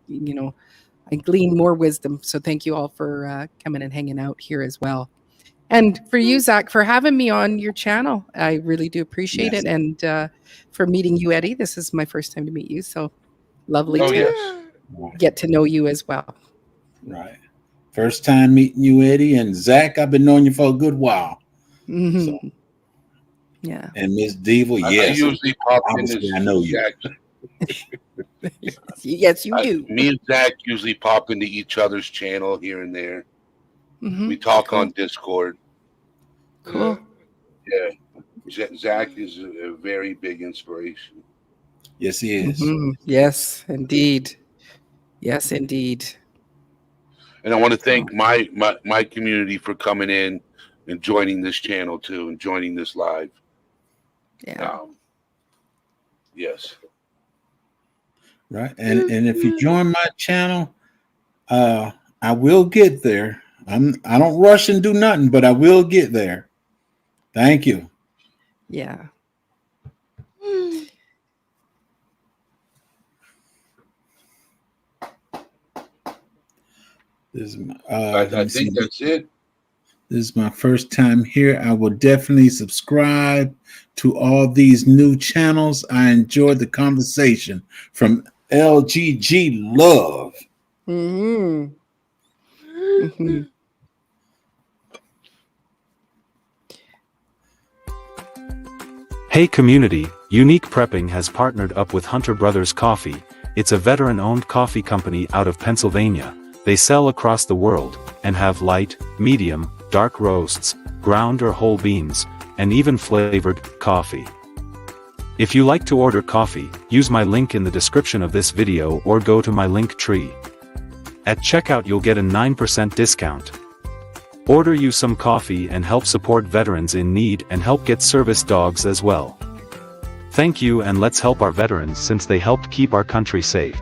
I glean more wisdom. So thank you all for coming and hanging out here as well. And for you, Zach, for having me on your channel. I really do appreciate Yes. it. And for meeting you, Eddie. This is my first time to meet you. So lovely Oh to yes. get to know you as well. Right. First time meeting you, Eddie. And Zach, I've been knowing you for a good while. So, Mhm. Yeah. and Miss Diva, I yes. usually pop in Obviously, this I know you. Zach. Yes, you do. Me and Zach usually pop into each other's channel here and there. Mhm. We talk Cool. on Discord. Cool. Yeah, Zach is a very big inspiration. Yes, he is. Mhm. Yes, indeed. Yes, indeed. And I want to thank my community for coming in and joining this channel too, and joining this live. Yeah. Yes. Right. And if you join my channel, I will get there. I don't rush and do nothing, but I will get there. Thank you. Yeah. This is I let me see. think that's it. This is my first time here. I will definitely subscribe to all these new channels. I enjoyed the conversation from LGG Love. Mhm. Mhm. Hey community, Unique Prepping has partnered up with Hunter Brothers Coffee. It's a veteran-owned coffee company out of Pennsylvania. They sell across the world, and have light, medium, dark roasts, ground or whole beans, and even flavored coffee. If you like to order coffee, use my link in the description of this video or go to my link tree. At checkout you'll get a 9% discount. Order you some coffee and help support veterans in need and help get service dogs as well. Thank you, and let's help our veterans since they helped keep our country safe.